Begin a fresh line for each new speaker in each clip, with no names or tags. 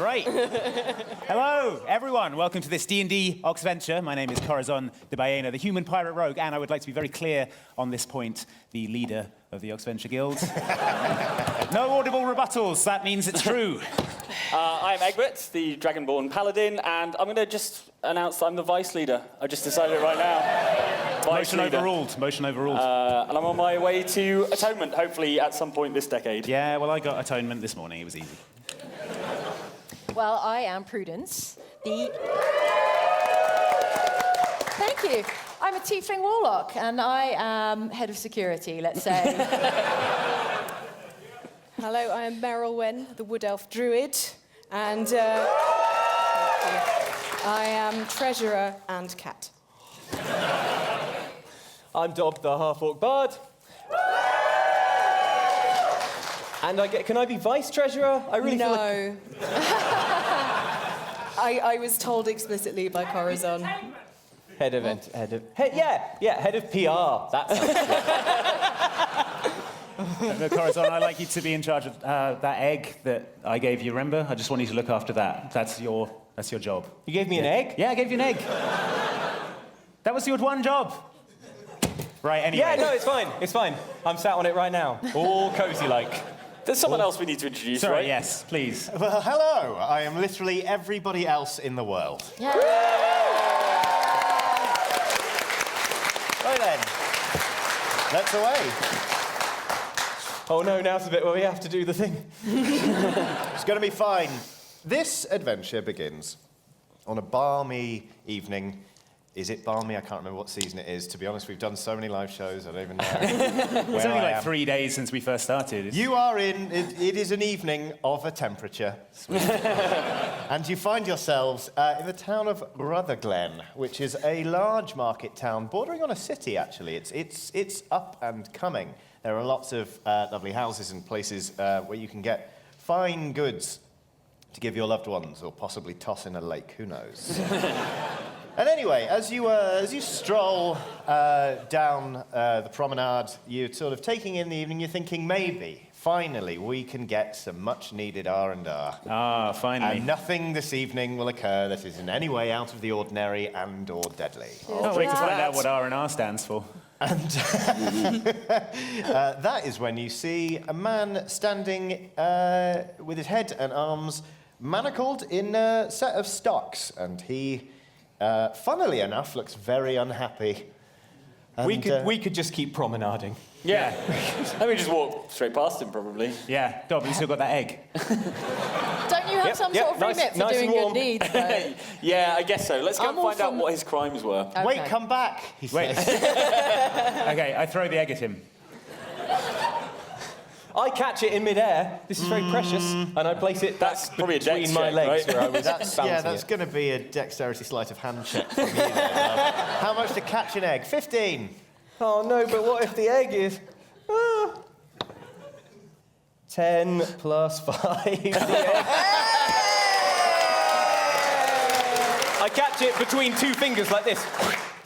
right. Hello, everyone. Welcome to this D&D Oxventure. My name is Corazon de Baena, the human pirate rogue, and I would like to be very clear on this point, the leader of the Oxventure Guild. No audible rebuttals. That means it's true.
I'm Egbert, the Dragonborn Paladin, and I'm going to just announce that I'm the Vice Leader. I just decided it right now.
Motion overruled. Motion overruled.
And I'm on my way to Atonement, hopefully at some point this decade.
Yeah, well, I got Atonement this morning. It was easy.
Well, I am Prudence, the... Thank you. I'm a tiefling warlock, and I am head of security, let's say.
Hello, I am Meryl Wen, the Wood Elf Druid, and I am treasurer and cat.
I'm Dob, the half-orc bard. And can I be vice treasurer? I really feel like...
I was told explicitly by Corazon.
Head of PR. That's
No, Corazon, I'd like you to be in charge of that egg that I gave you, remember? I just want you to look after that. That's your job.
You gave me an egg?
Yeah, I gave you an egg. That was your one job. Right, anyway.
Yeah, no, it's fine. It's fine. I'm sat on it right now. All cozy-like.
There's someone else we need to introduce,
Sorry,
right?
yes, please.
Well, hello. I am literally everybody else in the world.
Yeah.
Right then. Let's away.
Oh no, now's the bit where we have to do the thing.
It's going to be fine. This adventure begins on a balmy evening. Is it balmy? I can't remember what season it is. To be honest, we've done so many live shows, I don't even know.
It's only like 3 days since we first started.
You are in, it is an evening of a temperature. And you find yourselves in the town of Rutherglen, which is a large market town bordering on a city, actually. It's up and coming. There are lots of lovely houses and places where you can get fine goods to give your loved ones, or possibly toss in a lake, who knows. And anyway, as you stroll down the promenade, you're sort of taking in the evening, you're thinking, maybe, finally, we can get some much-needed R&R.
Ah, finally.
And nothing this evening will occur that is in any way out of the ordinary and or deadly.
Can't wait to find out what R&R stands for.
And that is when you see a man standing with his head and arms manacled in a set of stocks, and he... funnily enough, looks very unhappy. And,
we could just keep promenading.
Yeah. Let me just walk straight past him, probably.
Yeah, Dob, you still got that egg.
Don't you have some sort of remit for doing good deeds, though?
Yeah, I guess so. Let's go
I'm
and
all
find out
from-
what his crimes were.
Okay.
Wait, come back, he
Wait.
says.
Okay, I throw the egg at him.
I catch it in midair. This is very precious, and I place it
That's probably a
between
dex
my
check,
legs
right?
where I was
That's
bouncing it.
going to be a dexterity sleight of hand check from you then, love. How much to catch an egg? 15.
Oh no, but what if the egg is... 10 plus 5. I catch it between two fingers like this.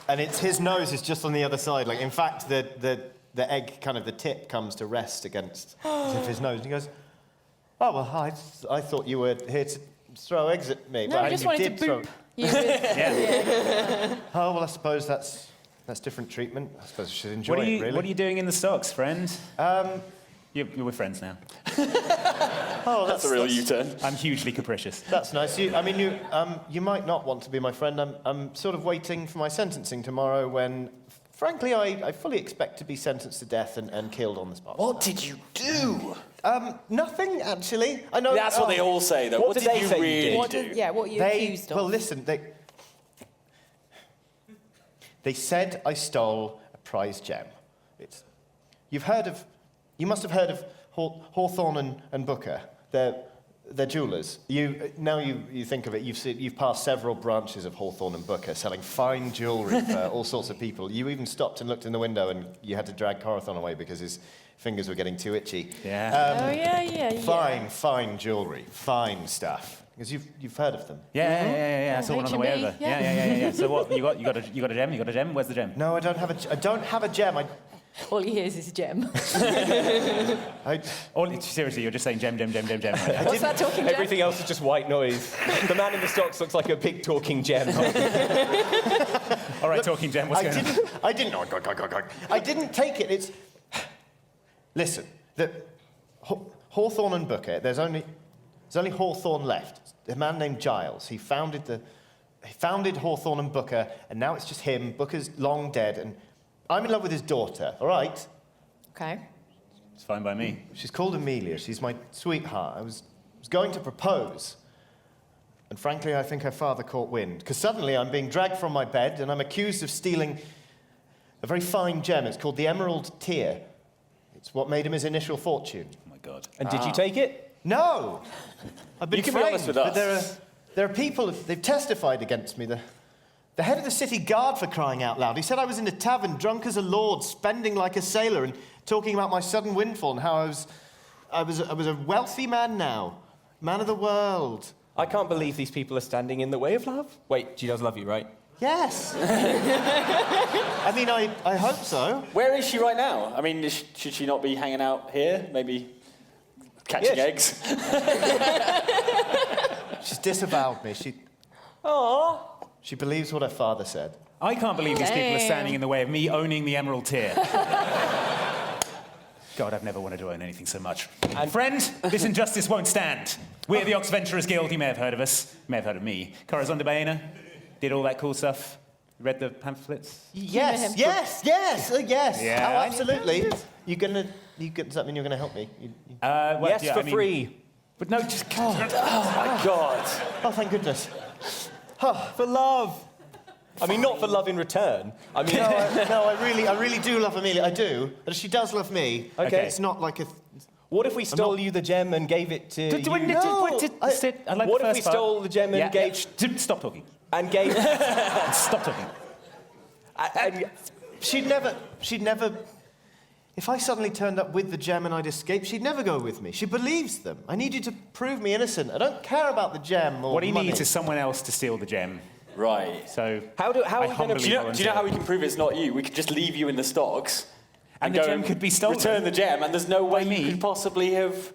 And his nose is just on the other side. Like, in fact, the egg, kind of the tip, comes to rest against his nose. And he goes, oh, well, I thought you were here to throw eggs at me.
No,
but
I just
you
wanted
did
to
throw...
boop you with...
Oh, well, I suppose that's different treatment. I suppose I should enjoy it, really.
What are you doing in the stocks, friend? You're with friends now.
Oh,
That's a real U-turn.
I'm hugely capricious.
That's nice. You might not want to be my friend. I'm sort of waiting for my sentencing tomorrow when, frankly, I fully expect to be sentenced to death and killed on the spot.
What did you do?
Nothing, actually. I know.
That's what they all say, though.
What
What
did
did
they
you
say you
really
did?
What
do?
are you accused of?
Well, listen, they said I stole a prize gem. You must have heard of Hawthorne and Booker. They're jewellers. Now you think of it, you've passed several branches of Hawthorne and Booker selling fine jewellery for all sorts of people. You even stopped and looked in the window and you had to drag Corazon away because his fingers were getting too itchy.
Yeah.
Fine jewellery, fine stuff. Because you've heard of them.
Yeah. I saw one on the way
H&B,
over. Yeah. So what? You got a gem? You got a gem? Where's the gem?
No, I don't have a gem.
All he hears is gem.
Seriously, you're just saying gem. Right now.
What's that talking gem?
Everything else is just white noise. The man in the stocks looks like a big talking gem.
All right, talking gem, what's going on?
I didn't take it. It's... Listen, Hawthorne and Booker, there's only Hawthorne left. A man named Giles. He founded Hawthorne and Booker, and now it's just him. Booker's long dead, and I'm in love with his daughter, all right?
Okay.
It's fine by me.
She's called Amelia. She's my sweetheart. I was going to propose, and frankly, I think her father caught wind, because suddenly I'm being dragged from my bed, and I'm accused of stealing a very fine gem. It's called the Emerald Tear. It's what made him his initial fortune.
Oh, my God.
And did you take it?
No! I've been
You can be
framed,
honest with
but
us.
there are people, they've testified against me. The head of the city guard, for crying out loud. He said I was in a tavern, drunk as a lord, spending like a sailor, and talking about my sudden windfall and how I was a wealthy man now. Man of the world.
I can't believe these people are standing in the way of love. Wait, she does love you, right?
Yes. I mean, I hope so.
Where is she right now? I mean, should she not be hanging out here? Maybe catching eggs?
She's disavowed me. She believes what her father said.
I can't believe these people are
Damn.
standing in the way of me owning the Emerald Tear. God, I've never wanted to own anything so much. And friend, this injustice won't stand. We're the Oxventurers Guild. You may have heard of us. You may have heard of me. Corazon de Baena. Did all that cool stuff. Read the pamphlets.
Yes.
Yeah,
Oh,
I-
absolutely. Does that mean you're gonna help me?
Well,
Yes,
yeah,
for
I mean-
free.
But no, just...
Oh, my God.
Oh, thank goodness.
For love. I mean, not for love in return. I mean,
I really do love Amelia. I do. But she does love me.
Okay.
It's not like a...
what if we stole you the gem and gave it to you?
What
What if we stole the gem and gave...
Stop talking.
And gave...
Stop talking.
She'd never... If I suddenly turned up with the gem and I'd escape, she'd never go with me. She believes them. I need you to prove me innocent. I don't care about the gem or
What he
money.
needs is someone else to steal the gem.
Right.
So
How are we
I
going
humbly
to...
Do you know
volunteer.
how we can prove it's not you? We could just leave you in the stocks.
And the
go
gem could be stolen.
Return the gem, and there's no way
me.
you could possibly have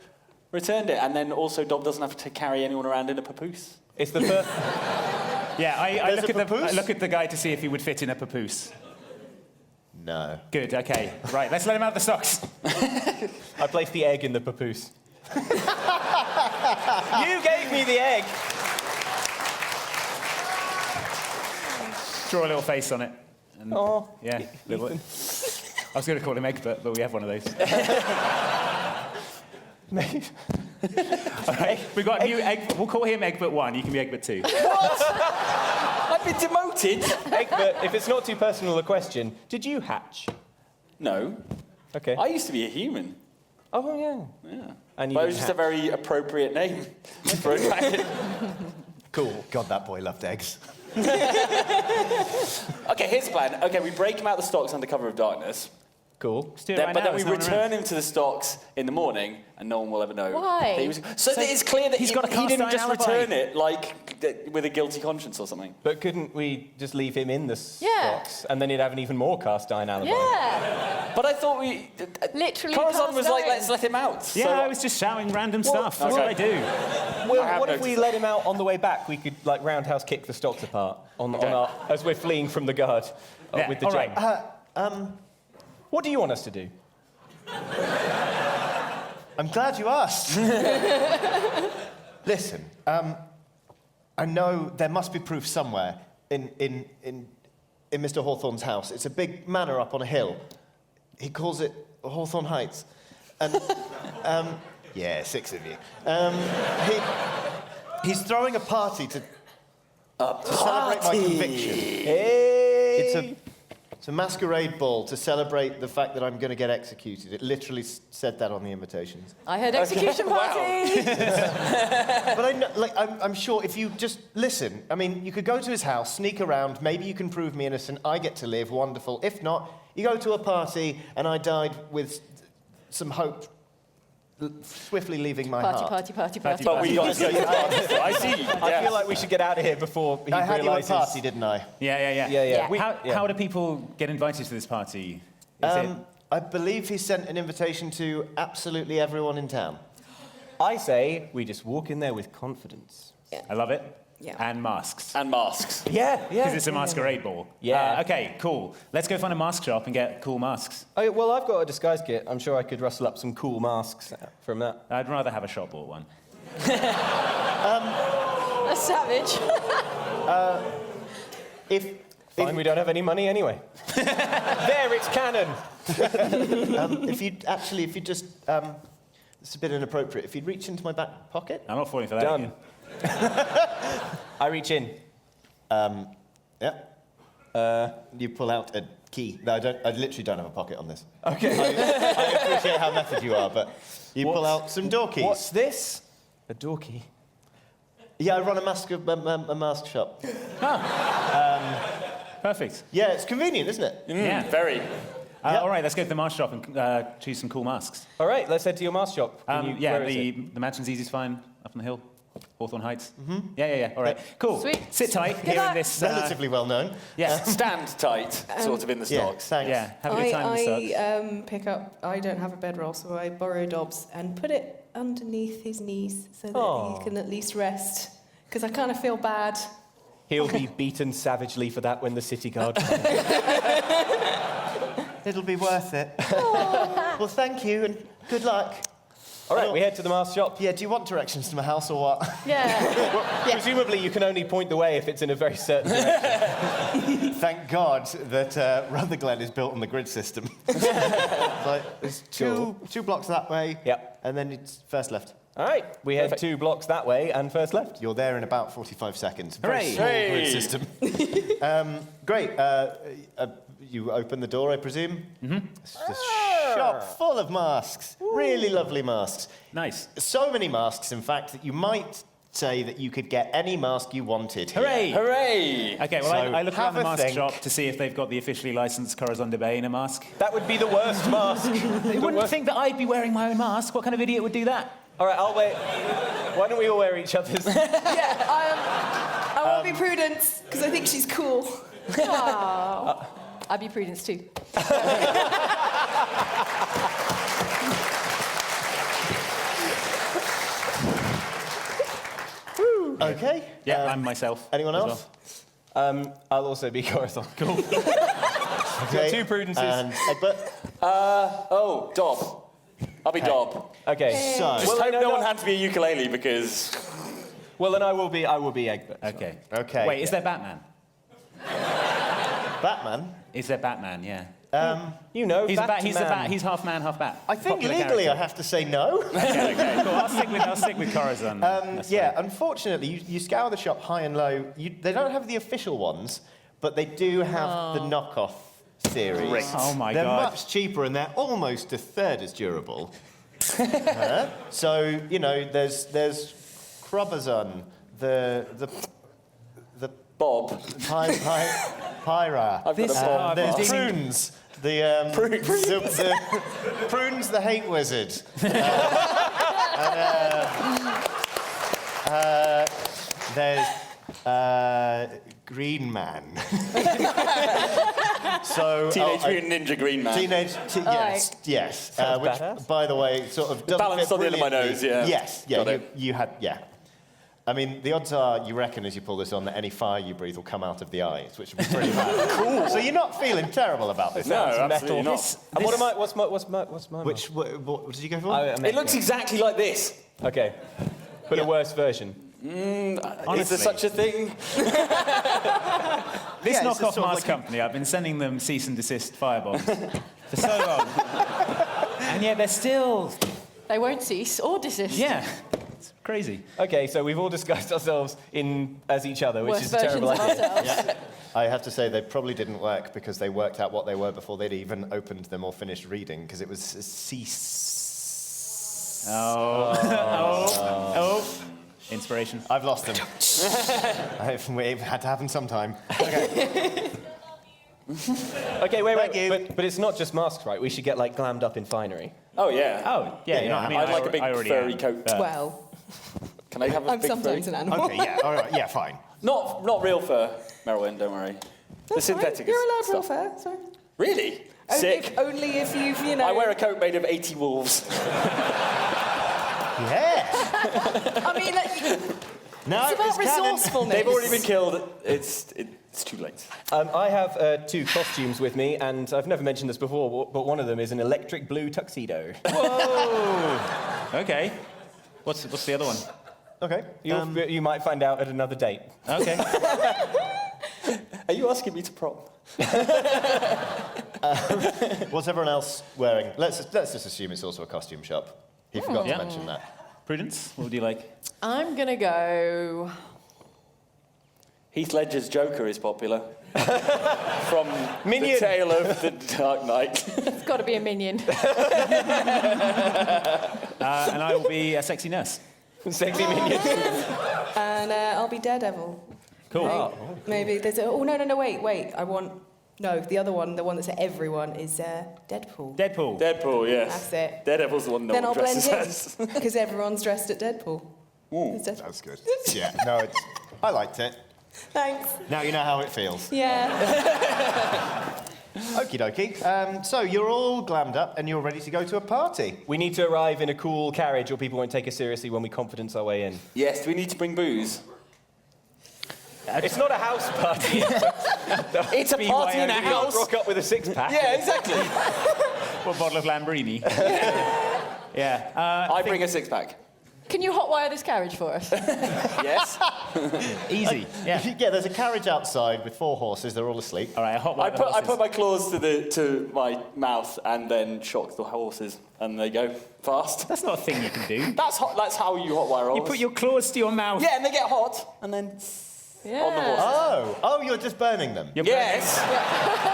returned it. And then also, Dom doesn't have to carry anyone around in a papoose.
It's the first...
Yeah, I
There's
look
a
at
papoose?
I look at the guy to see if he would fit in a papoose.
No.
Good, okay. Right, let's let him out of the stocks.
I placed the egg in the papoose. You gave me the egg.
Draw a little face on it. And,
Oh,
yeah. Little, I was going to call him Egbert, but we have one of those. Okay, we've got a new Egg. We'll call him Egbert 1. You can be Egbert 2.
I've been demoted.
Egbert, if it's not too personal a question, did you hatch?
No,
Okay.
I used to be a human.
Oh, yeah.
Yeah.
And you
But it was
didn't
just a very appropriate name for a dragon.
Cool. God, that boy loved eggs.
Okay, here's the plan. Okay, we break him out the stocks under cover of darkness.
Cool.
Let's do it
Then,
right
but
now,
then we
there's no one
return
around.
him to the stocks in the morning, and no one will ever know.
Why?
that he was... So that it's clear that
he's
he,
got a
he
cast
didn't
iron
just
alibi.
return it like with a guilty conscience or something.
But couldn't we just leave him in the
Yeah.
stocks? And then he'd have an even more cast iron alibi.
Yeah.
But I thought we...
Literally
Corazon
cast
was like,
iron.
let's let him out.
Yeah,
So-
I was just shouting random stuff. That's
okay.
what I do.
Well,
I have
what if we
noticed.
let him out on the way back? We could, like, roundhouse kick the stocks apart as we're fleeing from the guard
Yeah,
with the
all
gem.
right.
What do you want us to do?
I'm glad you asked. Listen, I know there must be proof somewhere in Mr. Hawthorne's house. It's a big manor up on a hill. He calls it Hawthorne Heights. And, yeah, 6 of you. He's throwing a party to celebrate my conviction.
Hey!
It's a masquerade ball to celebrate the fact that I'm going to get executed. It literally said that on the invitations.
I heard execution party.
But I'm sure if you just listen, I mean, you could go to his house, sneak around, maybe you can prove me innocent, I get to live, wonderful. If not, you go to a party and I died with some hope, swiftly leaving my heart.
Party.
But we got to go to the party. I see.
I feel like we should get out of here bore he
I had you at a
realises...
party, didn't I?
Yeah.
Yeah.
How do people get invited to this party? Is it...
I believe he sent an invitation to absolutely everyone in town.
I say we just walk in there with confidence.
I love it.
Yeah.
And masks.
And masks.
Yeah,
Because it's a masquerade ball.
Yeah.
Okay, cool. Let's go find a mask shop and get cool masks.
Oh, well, I've got a disguise kit. I'm sure I could rustle up some cool masks from that.
I'd rather have a shop bought one.
A savage.
Fine, we don't have any money anyway. There, it's canon.
If you just, it's a bit inappropriate. If you'd reach into my back pocket.
I'm not falling for that.
Done.
again.
I reach in.
Yeah. You pull out a key. No, I literally don't have a pocket on this.
Okay.
I appreciate how method you are, but you pull out some door keys.
What's this? A door key.
Yeah, I run a mask shop.
Perfect.
Yeah, it's convenient, isn't it?
Yeah.
Very.
All right, let's go to the mask shop and choose some cool masks.
All right, let's head to your mask shop. Where is it?
The mansion's easy to find up on the hill. Hawthorne Heights. Yeah. All right, cool.
Sweet.
Sit tight
Good
here in
luck.
this.
Relatively well known.
Yeah.
Stand tight, sort of in the
Yeah,
stocks.
thanks.
Yeah. Have a good time in the stocks.
pick up. I don't have a bedroll, so I borrow Dobbs and put it underneath his knees so that he can at least rest. Because I kind of feel bad.
He'll be beaten savagely for that when the city guard comes.
It'll be worth it. Well, thank you and good luck.
All right, we head to the mask shop.
Yeah, do you want directions to my house or what?
Yeah.
Presumably, you can only point the way if it's in a very certain direction.
Thank God that Rutherglen is built on the grid system. Like, there's two blocks that way.
Yep.
And then it's first left.
All right, we head 2 blocks that way and first left.
You're there in about 45 seconds. Very
Hooray.
small
Hey.
grid system. Great. You open the door, I presume? Mm-hmm. It's just a shop full of masks. Really lovely masks.
Nice.
So many masks, in fact, that you might say that you could get any mask you wanted here.
Hooray!
Hooray!
Okay, well,
So,
I look around
have
the
a
mask
think.
shop to see if they've got the officially licensed Corazon de Baena mask.
That would be the worst mask.
You wouldn't think that I'd be wearing my own mask. What kind of idiot would do that?
All right, I'll wear... Why don't we all wear each other's?
Yeah, I want to be Prudence because I think she's cool.
Aw. I'd be Prudence too.
Okay.
Yeah, I'm myself.
Anyone
as
else?
well.
I'll also be Corazon. Cool.
Okay.
2 Prudences.
And Egbert.
Dob. I'll be Dob.
Okay.
So,
Just hope no one hands me a ukulele because...
Well, then I will be Egbert.
Okay.
Okay.
Wait, is there Batman?
Batman.
Is there Batman? Yeah.
You know,
He's
Bat-man.
He's half man, half bat.
I think
Popular
legally I
character.
have to say no.
Okay, cool. I'll stick with Corazon. That's
Yeah,
fine.
unfortunately, you scour the shop high and low. They don't have the official ones, but they do have the knockoff series.
Oh my
they're
God.
much cheaper and they're almost a third as durable. So you know, there's Crobazon, the
Bob.
Pyra.
I've got a Bob.
There's
mask.
Prunes. The Prunes, the hate wizard. There's Green Man. So
Teenage Mutant Ninja Green Man.
yes.
Sounds
Which,
badass.
by the way, sort of doesn't
Balanced
fit
on the end of my
brilliantly.
nose, yeah.
Yes, yeah.
Got it.
You had, yeah. I mean, the odds are you reckon as you pull this on that any fire you breathe will come out of the eyes, which would be pretty bad. Cool. So you're not feeling terrible about this.
No,
are
absolutely not.
And what am I? What's my?
Which what did you go for?
It looks exactly like this.
Okay, but a worse version.
Is
Honestly.
there such a thing?
This
Yeah, it's
knockoff
sort of
mask
like
company, I've been sending them cease and desist firebombs for so long. And yet they're still,
They won't cease or desist.
yeah, it's crazy.
Okay, so we've all disguised ourselves as each other, which
Worst
is a
versions
terrible
of
idea.
ourselves.
I have to say they probably didn't work because they worked out what they were before they'd even opened them or finished reading because it was cease.
Oh. Inspiration.
I've lost them. It had to happen sometime.
Okay, wait.
Thank you.
But it's not just masks, right? We should get like glammed up in finery.
Oh, yeah.
Oh, yeah, you know what I mean?
I'd like a big
I already
furry
am,
coat.
but-
Well,
Can I have a
I'm
big
sometimes
furry?
an animal.
Okay, yeah, all right, yeah, fine.
Not real fur, Merylwyn, don't worry. The
That's fine.
synthetic
You're allowed real
stuff.
fur. Sorry.
Really? Sick.
Only if you've, you know...
I wear a coat made of 80 wolves.
Yeah.
I mean,
No,
it's about resourcefulness.
They've already been killed. It's too late.
I have 2 costumes with me, and I've never mentioned this before, but one of them is an electric blue tuxedo.
Whoa! Okay. What's the other one?
Okay.
You might find out at another date.
Okay.
Are you asking me to prop?
What's everyone else wearing? Let's just assume it's also a costume shop. He forgot to mention that.
Prudence, what would you like?
I'm gonna go.
Heath Ledger's Joker is popular. From
Minion.
The Tale of the Dark Knight.
It's got to be a minion.
And I will be a sexy nurse.
Sexy minion.
And I'll be Daredevil.
Cool.
Maybe there's a... Oh, no, wait. I want... No, the other one, the one that's at everyone, is Deadpool.
Deadpool.
Deadpool, yes.
That's it.
Daredevil's the one no
Then
one
I'll blend
dresses
in,
as.
because everyone's dressed at Deadpool. It's Deadpool.
That's good. Yeah. No, I liked it.
Thanks.
Now you know how it feels.
Yeah.
Okie dokie. So you're all glammed up and you're ready to go to a party.
We need to arrive in a cool carriage, or people won't take us seriously when we confidence our way in.
Yes, do we need to bring booze?
It's not a house party.
It's a party in a
You can't
house.
rock up with a 6-pack.
Yeah, exactly.
What bottle of Lambrini? Yeah.
I bring a 6-pack.
Can you hotwire this carriage for us?
Yes.
Easy. Yeah.
Yeah, there's a carriage outside with 4 horses. They're all asleep.
All right, a hot
I put my claws to my mouth and then shock the horses, and they go fast.
That's not a thing you can do.
That's how you hotwire
You
horses.
put your claws to your mouth.
Yeah, and they get hot, and then
Yeah.
on the horses.
Oh, you're just burning them.
You're
Yes.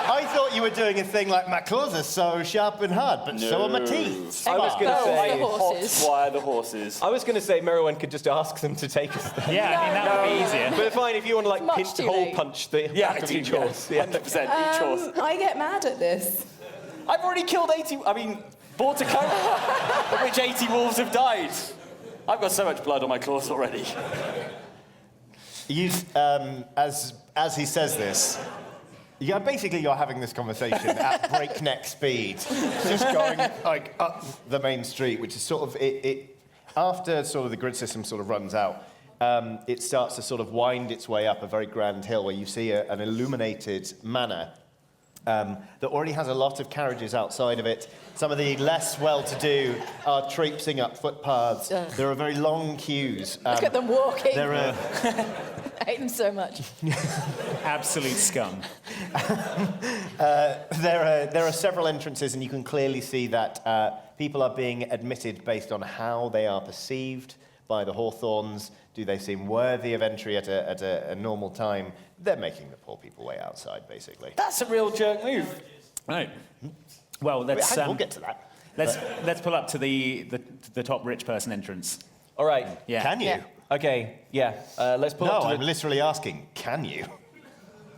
I thought you were doing a thing like my claws are so sharp and hard, but so are my teeth.
I was going to
No,
say...
the horses.
Hotwire the horses.
I was going to say Merowyn could just ask them to take us there.
Yeah, I mean, that would be easier.
But fine, if you want to like
Much
pinch
too
hole
late.
punch the back of each horse. Yeah.
100% each horse.
I get mad at this.
I've already killed 80. I mean, bought a coat of which 80 wolves have died. I've got so much blood on my claws already.
You, as he says this, yeah, basically you're having this conversation at breakneck speed, just going like up the main street, which is sort of it. After sort of the grid system sort of runs out, it starts to sort of wind its way up a very grand hill where you see an illuminated manor that already has a lot of carriages outside of it. Some of the less well-to-do are traipsing up footpaths. There are very long queues.
Look at them walking.
There are.
I hate them so much.
Absolute scum.
There are several entrances, and you can clearly see that people are being admitted based on how they are perceived by the Hawthorns. Do they seem worthy of entry at a normal time? They're making the poor people way outside, basically.
That's a real jerk move.
Right. Well, let's
We'll get to that.
let's pull up to the top rich person entrance.
All right.
Yeah.
Can you?
Yeah.
Okay. Yeah. Let's pull
No,
up to
I'm
the...
literally asking, can you?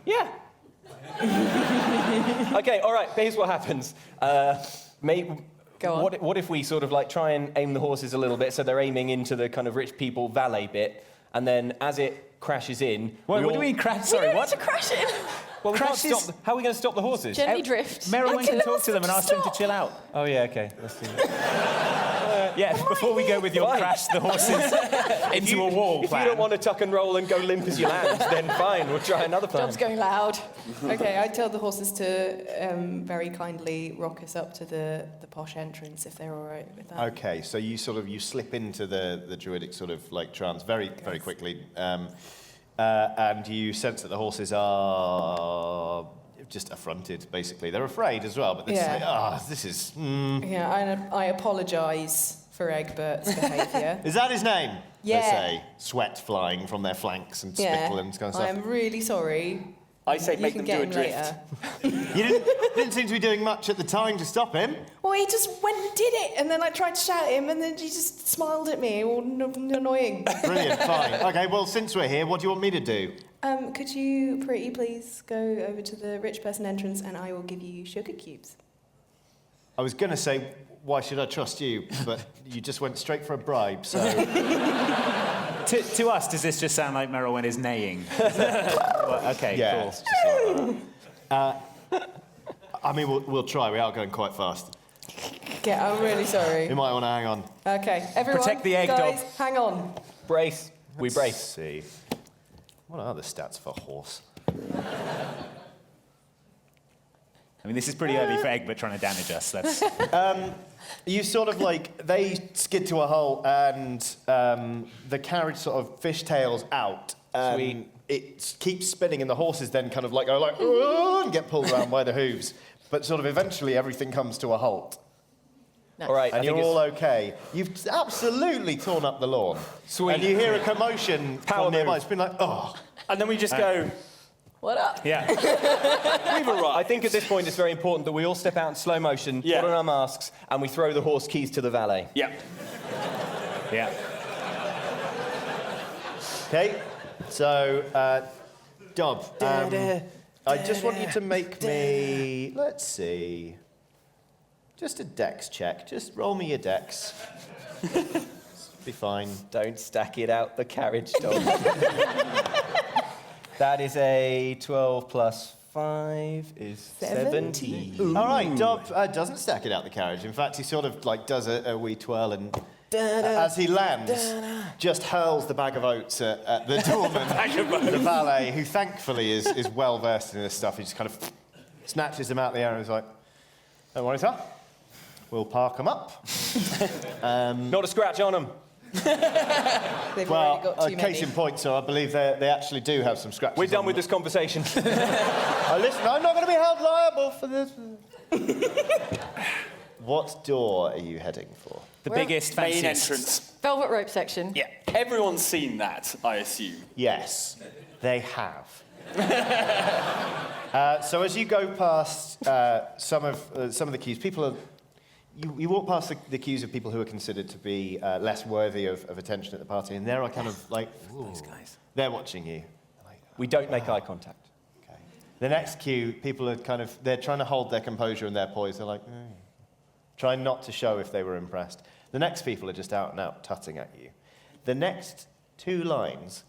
Yeah. Okay. All right. Here's what happens.
Go on.
What if we sort of like try and aim the horses a little bit so they're aiming into the kind of rich people valet bit, and then as it crashes in...
What
we
do
all-
you mean crash?
We
Sorry,
don't
what?
need to crash it.
Well, we can't
Crashes-
stop how are we going to stop the horses?
Gently drift.
Merowyn can talk to them and ask them to
stop.
chill out.
Oh, yeah, okay. Let's do that.
Yeah, before we go with your
Fine.
crash the horses into a wall
If
plan.
you don't want to tuck and roll and go limp as you land, then fine, we'll try another plan.
Job's going loud.
Okay, I tell the horses to very kindly rock us up to the posh entrance if they're all right with that.
Okay, so you slip into the druidic sort of like trance very quickly, and you sense that the horses are just affronted. Basically, they're afraid as well. But they're just
Yeah.
like, this is.
Yeah, and I apologise for Egbert's behaviour.
Is that his name?
Yeah.
They say, sweat flying from their flanks and spittle and kind of stuff.
I'm really sorry.
I say
You
make
can
them do
get
a
him
drift.
later.
You didn't seem to be doing much at the time to stop him.
Well, he just went and did it, and then I tried to shout at him, and then he just smiled at me, all annoying.
Brilliant, fine. Okay, well, since we're here, what do you want me to do?
Could you, pretty please, go over to the rich person entrance, and I will give you sugar cubes.
I was going to say, why should I trust you? But you just went straight for a bribe, so...
To us, does this just sound like Merowyn is neighing? Well, okay,
Yeah,
cool.
it's just like that. I mean, we'll try. We are going quite fast.
I'm really sorry.
You might want to hang on.
Okay, everyone,
Protect the egg,
guys,
Dob.
hang on.
Brace. We
Let's
brace.
see. What are the stats for horse?
I mean, this is pretty early for Egbert trying to damage us. That's...
You sort of like, they skid to a halt and the carriage sort of fishtails out.
Sweet.
It keeps spinning and the horses then kind of like go like, "Ooh," and get pulled around by the hooves. But sort of eventually everything comes to a halt.
Nice.
All right,
And you're all okay. You've absolutely torn up the lawn.
Sweet.
And you hear a commotion
Power
from nearby.
move.
It's been like, oh.
And then we just go,
What up?
Yeah.
we've arrived.
I think at this point it's very important that we all step out in slow motion,
Yeah.
put on our masks, and we throw the horse keys to the valet.
Yeah.
Yeah.
Okay, so, Dob, I just want you to make me, let's see, just a dex check. Just roll me your dex. Be fine.
Don't stack it out the carriage, dog. That is a 12 plus 5 is 17.
All right, Dob doesn't stack it out the carriage. In fact, he sort of like does a wee twirl and as he lands, just hurls the bag of oats at the doorman, the valet, who thankfully is well versed in this stuff. He just kind of snatches him out of the air and is like, "Don't worry, sir. We'll park them up."
Not a scratch on them.
They've
Well,
already got too
case
many.
in point, so I believe they actually do have some scratches.
We're done
on
with
them.
this conversation.
Listen, I'm not going to be held liable for this. What door are you heading for?
The
Where-
biggest,
Main
fanciest...
entrance.
Velvet rope section.
Yeah.
Everyone's seen that, I assume.
Yes, they have. So as you go past some of the queues, people are. You walk past the queues of people who are considered to be less worthy of attention at the party, and they're kind of like, those guys. They're watching you.
We don't make eye contact.
Okay. The next queue, people are kind of, they're trying to hold their composure and their poise. They're like, trying not to show if they were impressed. The next people are just out and out tutting at you. The next two lines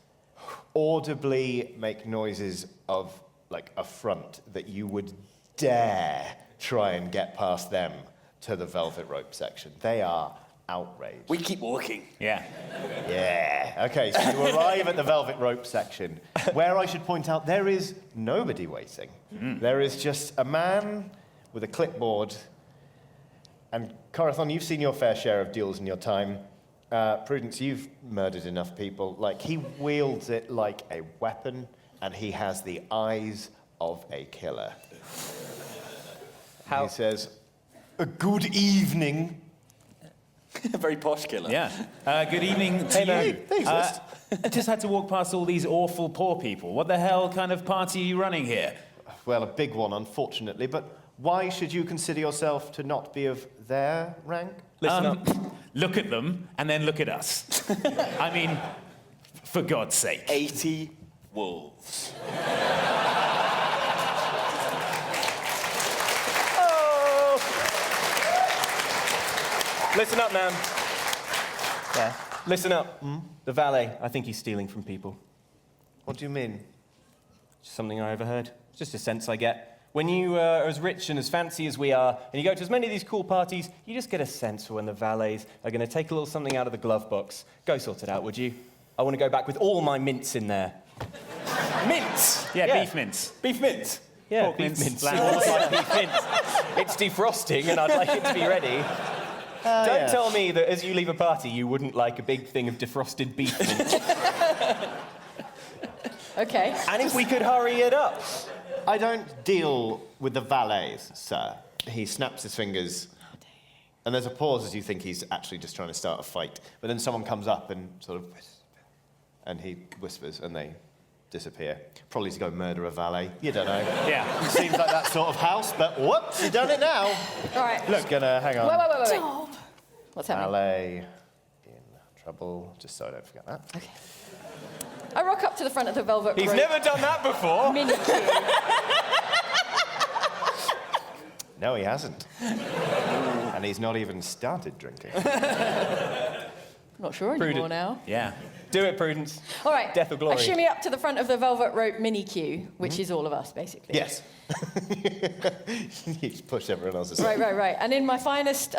audibly make noises of like affront that you would dare try and get past them to the velvet rope section. They are outraged.
We keep walking.
Yeah.
Yeah. Okay, so you arrive at the velvet rope section, where I should point out there is nobody waiting. There is just a man with a clipboard. And Corathon, you've seen your fair share of duels in your time. Prudence, you've murdered enough people. Like, he wields it like a weapon, and he has the eyes of a killer.
How-
He says, "A good evening."
A very posh killer.
Yeah. Good evening to
man.
you.
They exist.
I just had to walk past all these awful poor people. What the hell kind of party are you running here?
Well, a big one, unfortunately, but why should you consider yourself to not be of their rank?
Listen up.
Look at them and then look at us. I mean, for God's sake.
80 wolves.
Listen up, man. Yeah. Listen up. The valet, I think he's stealing from people.
What do you mean?
Just something I overheard. It's just a sense I get. When you are as rich and as fancy as we are, and you go to as many of these cool parties, you just get a sense for when the valets are going to take a little something out of the glove box. Go sort it out, would you? I want to go back with all my mints in there.
Mints.
Yeah,
Yeah.
beef mince.
Beef mints.
Yeah,
Pork
beef
mince,
mints.
lamb
All
mince.
my beef mints. It's defrosting, and I'd like it to be ready. Don't
yeah.
tell me that as you leave a party, you wouldn't like a big thing of defrosted beef mince.
Okay.
And if we could hurry it up.
I don't deal with the valets, sir. He snaps his fingers, and there's a pause as you think he's actually just trying to start a fight. But then someone comes up and sort of, and he whispers, and they disappear. Probably to go murder a valet. You don't know.
Yeah.
Seems like that sort of house, but whoops, you've done it now.
All right.
Look, gonna hang on.
Wait. What's happening?
Valet in trouble. Just so I don't forget that.
Okay. I rock up to the front of the velvet
He's
rope
never done that before.
mini queue.
No, he hasn't. And he's not even started drinking.
Not sure anymore
Prudent.
now.
Yeah.
Do it, Prudence.
All right.
Death or glory.
I shimmy up to the front of the velvet rope mini queue, which is all of us, basically.
Yes. You just push everyone else's.
Right. And in my finest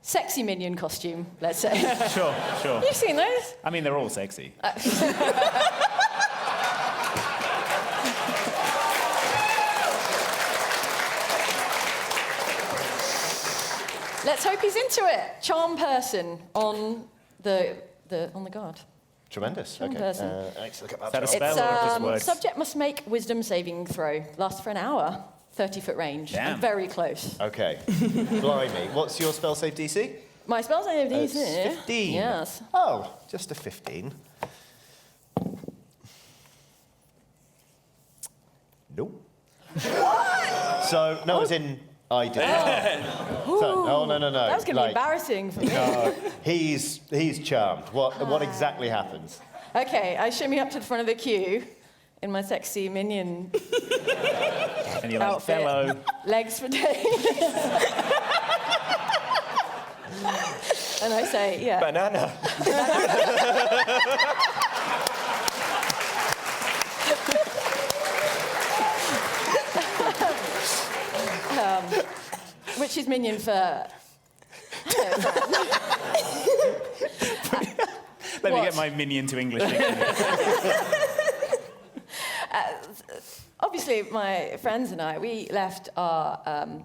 sexy minion costume, let's say.
Sure.
You've seen those?
I mean, they're all sexy.
Let's hope he's into it. Charm person on the guard.
Tremendous.
Charm
Okay.
person.
Let's look at
Is that a
that.
spell or just words?
Subject must make wisdom saving throw. Lasts for an hour. 30-foot range.
Damn.
I'm very close.
Okay. Blimey. What's your spell save DC?
My spell save
It's
DC.
15.
Yes.
Oh, just a 15. Nope. So, no, as in, I did not. So, no.
That was going to be embarrassing for me.
No, he's charmed. What exactly happens?
Okay, I shimmy up to the front of the queue in my sexy minion
And you're like,
outfit.
fellow.
Legs for days. And I say, yeah.
Banana.
Which is minion for...
Let me
What?
get my minion to English dictionary.
Obviously, my friends and I, we left our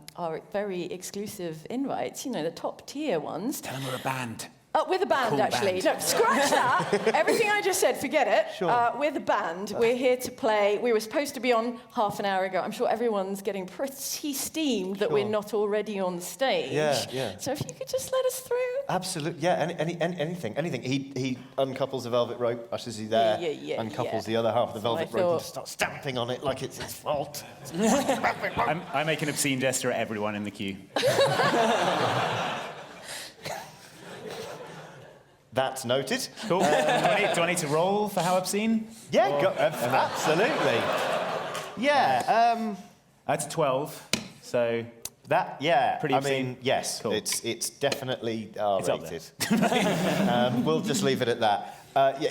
very exclusive invites, you know, the top tier ones.
Tell them we're a band.
With a band,
Cool
actually.
band.
No, scratch that. Everything I just said, forget it.
Sure.
We're the band. We're here to play. We were supposed to be on half an hour ago. I'm sure everyone's getting pretty steamed that we're
Sure.
not already on stage.
Yeah.
So if you could just let us through.
Absolutely, yeah, anything. He uncouples the velvet rope, ushers you there,
Yeah,
uncouples
yeah.
the other half of the
That's what
velvet
I
rope and
thought.
just starts stamping on it like it's his fault.
I make an obscene gesture at everyone in the queue.
That's noted.
Cool. Do I need to roll for how obscene?
Yeah, absolutely. Yeah,
That's 12, so
pretty
Pretty
I mean,
obscene.
yes,
Cool.
it's definitely
It's up
R-rated. We'll just leave it at that.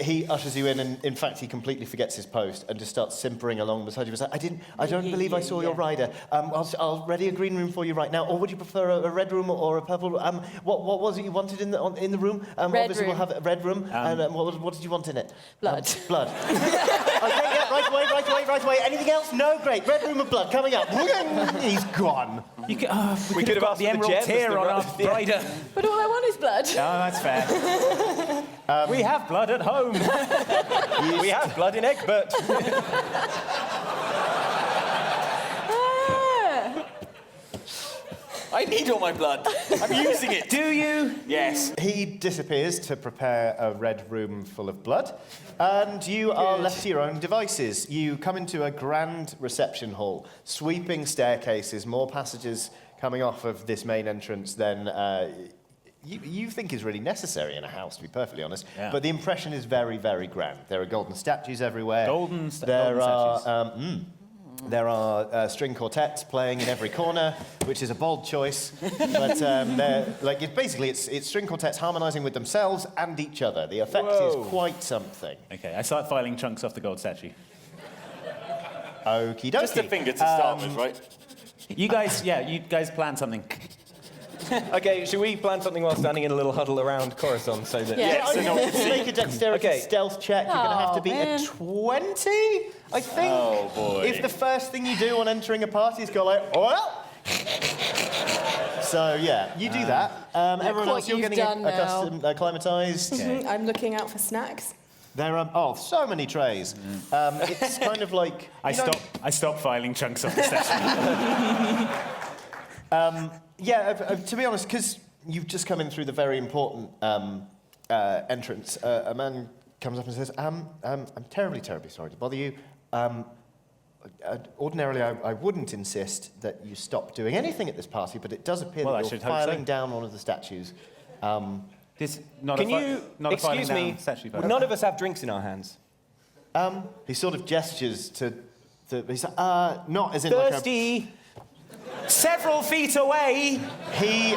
He ushers you in, and in fact, he completely forgets his post and just starts simpering along beside you. He's like, I don't believe I saw your rider. I'll ready a green room for you right now. Or would you prefer a red room or a purple room? What was it you wanted in the room?
Red
Obviously,
room.
we'll have a red room. And what did you want in it?
Blood.
Blood. Okay, yeah, right away. Anything else? No, great. Red room of blood coming up. He's gone.
we could
have
got
asked
the
for the
emerald
gem as
tear
the
on our
yeah.
rider.
But all I want is blood.
Oh, that's fair. We have blood at home.
We have blood in Egbert.
I need all my blood. I'm using it.
Do you?
Yes.
He disappears to prepare a red room full of blood, and you are left to your own devices. You come into a grand reception hall, sweeping staircases, more passages coming off of this main entrance than you think is really necessary in a house, to be perfectly honest.
Yeah.
But the impression is very, very grand. There are golden statues everywhere.
Golden
statues. There are string quartets playing in every corner, which is a bold choice. But they're like it's string quartets harmonising with themselves and each other. The effect is quite something.
Okay, I start filing chunks off the gold statue.
Okie dokie.
Just a finger to start with, right?
You guys plan something.
Okay, should we plan something while standing in a little huddle around Corazon so that...
Yeah.
Make a dexterity
Okay.
stealth check. You're going to have to beat
man.
a 20, I think.
Oh, boy.
If the first thing you do on entering a party is go like, oh! So, yeah, you do that. Everyone
what
else, you're
you've
getting
done now.
accustomed, acclimatized.
Okay.
I'm looking out for snacks.
There are, so many trays. It's kind of like...
I stop filing chunks off the statue.
To be honest, because you've just come in through the very important entrance, a man comes up and says, I'm terribly, terribly sorry to bother you. Ordinarily, I wouldn't insist that you stop doing anything at this party, but it does appear
Well, I
that you're
should hope so.
filing down one of the statues.
This not
Can
a
you...
not a filing
excuse me,
down statue photo.
none of us have drinks in our hands.
He sort of gestures to he's like, not as in like a...
Thirsty!
Several feet away.
He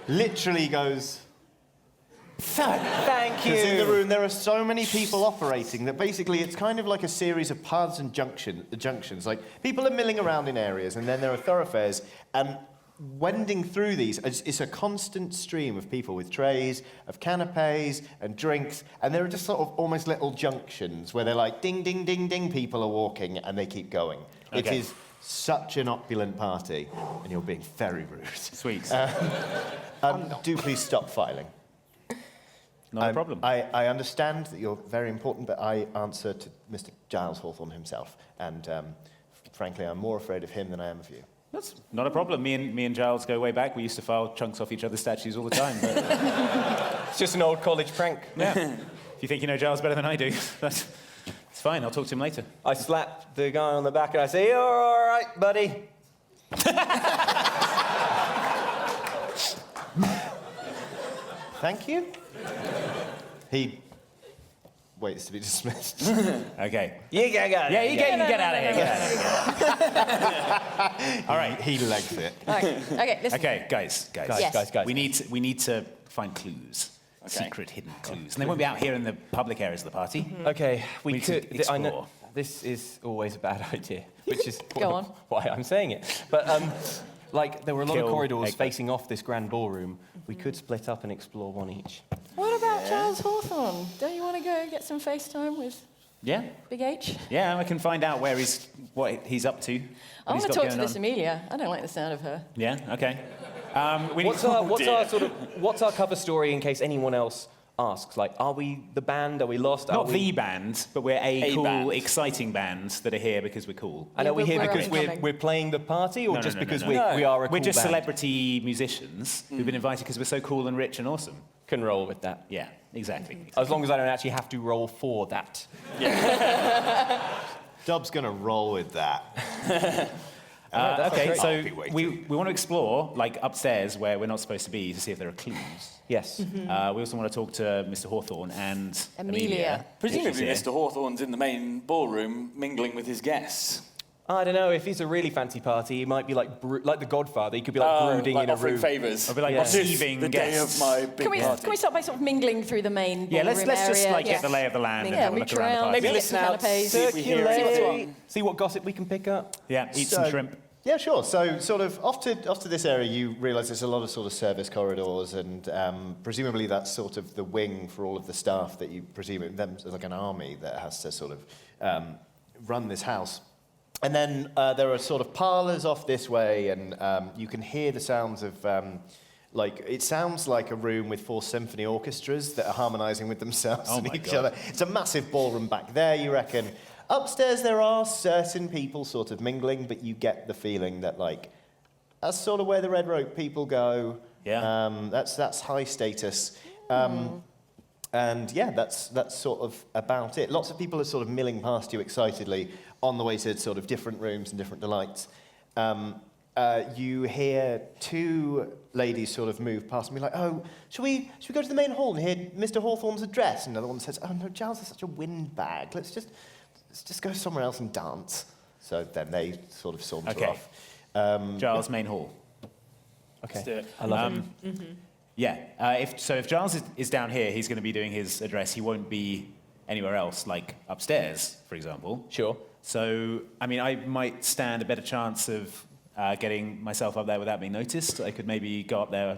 literally goes...
Thank you.
Because in the room there are so many people operating that basically it's kind of like a series of paths and junctions. Like, people are milling around in areas, and then there are thoroughfares, and wending through these, it's a constant stream of people with trays, of canapes and drinks, and there are just sort of almost little junctions where they're like, ding, ding, ding, ding, people are walking, and they keep going.
Okay.
It is such an opulent party, and you're being very rude.
Sweet.
Do please stop filing.
Not a problem.
I understand that you're very important, but I answer to Mr. Giles Hawthorne himself, and frankly, I'm more afraid of him than I am of you.
That's not a problem. Me and Giles go way back. We used to file chunks off each other's statues all the time. But
It's just an old college prank.
yeah. If you think you know Giles better than I do, it's fine. I'll talk to him later.
I slap the guy on the back and I say, "You're all right, buddy."
Thank you. He waits to be dismissed.
Okay.
You get out.
Yeah, you get out of here. Get out of here. All right.
He legs it.
Okay, listen.
Okay, guys.
Yes.
Guys.
We need to find clues.
Okay.
Secret hidden clues. And they won't be out here in the public areas of the party.
Okay,
We
we
need to
could. I know
explore.
this is always a bad idea, which is
Go on.
why I'm saying it. But like there were a lot
Kill
of corridors
Egbert.
facing off this grand ballroom. We could split up and explore one each.
What about Giles Hawthorne? Don't you want to go get some FaceTime with
Yeah.
Big H?
Yeah, I can find out what he's up to.
I
what
want
he's
to
got
talk
going
to this
on.
Amelia. I don't like the sound of her.
Yeah. Okay.
What's our cover story in case anyone else asks? Like, are we the band? Are we lost?
Not
are we...
the band, but we're a cool,
band.
exciting band that are here because we're cool.
And are we here
We're
because
up-and-coming.
we're playing the party, or
No,
just
no, no,
because
no,
we
no.
are a cool
We're just
band?
celebrity musicians who've been invited because we're so cool and rich and awesome.
Can roll with that.
Yeah, exactly.
As long as I don't actually have to roll for that.
Dub's gonna roll with that.
Okay,
great.
so
I'll be waiting.
we want to explore, like, upstairs where we're not supposed to be to see if there are clues.
Yes.
We also want to talk to Mr. Hawthorne and
Amelia.
Presumably,
She's
Mr. Hawthorne's in the main ballroom mingling with his guests.
I don't know. If it's a really fancy party, it might be like like The Godfather. He could be like brooding
like
in a
offering
room.
favours.
I'll be like
Yeah.
receiving
the day
guests.
of my big
Can we
party.
start by sort of mingling through the main
Yeah,
ballroom
let's just
area?
like get the lay of the land and
Yeah,
have a look
mooch
around the
around,
party.
Maybe
get
listen
some
out,
canapes.
see if we hear anything.
See what gossip we can pick up.
Yeah, eat
So-
some shrimp.
Yeah, sure. So, sort of off to this area, you realise there's a lot of sort of service corridors, and presumably that's sort of the wing for all of the staff that you presume them as like an army that has to sort of run this house. And then there are sort of parlours off this way, and you can hear the sounds of. Like, it sounds like a room with 4 symphony orchestras that are harmonising with themselves
Oh
and
my
each
God.
other. It's a massive ballroom back there, you reckon. Upstairs, there are certain people sort of mingling, but you get the feeling that, like, that's sort of where the red rope people go.
Yeah.
That's high status. And yeah, that's sort of about it. Lots of people are sort of milling past you excitedly on the way to sort of different rooms and different delights. You hear 2 ladies sort of move past and be like, "Oh, should we go to the main hall and hear Mr. Hawthorne's address?" And another one says, "Oh no, Giles is such a windbag. Let's just go somewhere else and dance." So then they sort of saunter
Okay.
off.
Giles, main hall.
Okay.
Let's do it.
I love it.
Yeah, if Giles is down here, he's going to be doing his address. He won't be anywhere else, like upstairs, for example.
Sure.
So, I mean, I might stand a better chance of getting myself up there without being noticed. I could maybe go up there,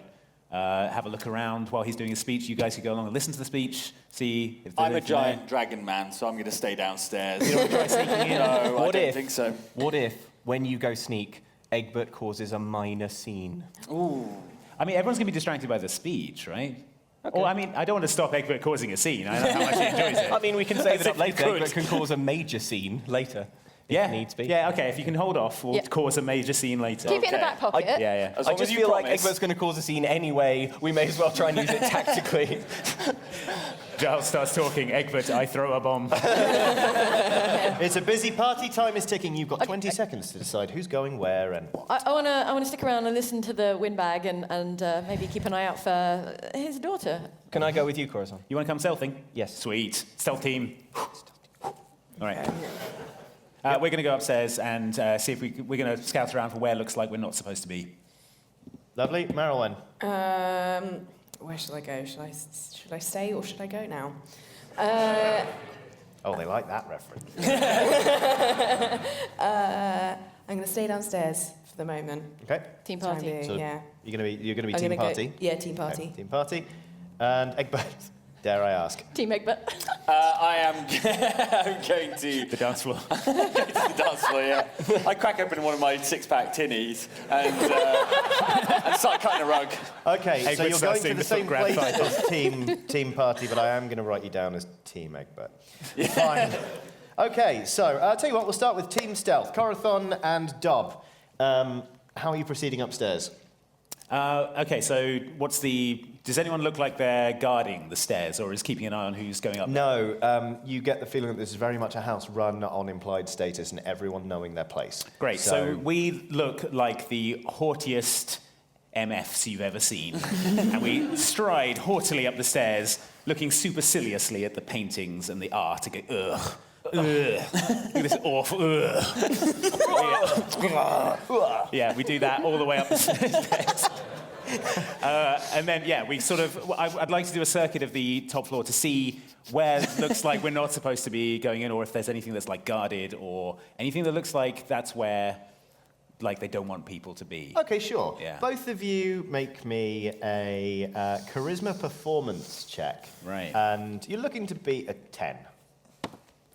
have a look around while he's doing his speech. You guys could go along and listen to the speech, see if there's
I'm a
anything there.
giant dragon man, so I'm going to stay downstairs.
You don't try sneaking in?
No, I
What
don't
if-
think so.
What if, when you go sneak, Egbert causes a minor scene?
I mean, everyone's going to be distracted by the speech, right? Or, I mean, I don't want to stop Egbert causing a scene. I know how much he enjoys it.
I mean, we can save it up
if you
later.
could.
Egbert can cause a major scene later, if needs be.
Yeah, okay, if you can hold off, we'll
Yeah.
cause a major scene later.
Keep it in the
Okay.
back pocket.
Yeah, yeah.
As
I
long
just
as you
feel like
promise.
Egbert's going to cause a scene anyway. We may as well try and use it tactically.
Giles starts talking. Egbert, I throw a bomb.
It's a busy party. Time is ticking. You've got 20 seconds to decide who's going where and what.
I want to stick around and listen to the windbag and maybe keep an eye out for his daughter.
Can I go with you, Corazon?
You want to come stealthing?
Yes.
Sweet. Stealth team. All right. We're going to go upstairs and see if we're going to scout around for where it looks like we're not supposed to be.
Lovely. Marilyn.
Where should I go? Should I stay or should I go now?
Oh, they like that reference.
I'm going to stay downstairs for the moment.
Okay.
Team
Time
party.
being,
So
yeah.
you're gonna be
I'm
team
gonna
party.
Go, yeah, team party.
Okay, team party. And Egbert, dare I ask?
Team Egbert.
I am I'm going to
The dance floor.
the dance floor, yeah. I crack open one of my six-pack tinnies and start cutting a rug.
Okay, so
Egbert's
you're going to
sing
the
the
same
Grand
place
Final.
as team party, but I am going to write you down as team Egbert. Fine. Okay, so I'll tell you what, we'll start with team stealth. Corathon and Dob. How are you proceeding upstairs?
Okay, so does anyone look like they're guarding the stairs or is keeping an eye on who's going up?
No, you get the feeling that this is very much a house run on implied status and everyone knowing their place.
Great, so we look like the haughtiest MFs you've ever seen. And we stride haughtily up the stairs, looking superciliously at the paintings and the art and go, ugh. Ugh. Look at this awful. Yeah, we do that all the way up the stairs. And then, yeah, we sort of. I'd like to do a circuit of the top floor to see where it looks like we're not supposed to be going in, or if there's anything that's like guarded, or anything that looks like that's where, like, they don't want people to be.
Okay, sure.
Yeah.
Both of you make me a charisma performance check.
Right.
And you're looking to beat a 10.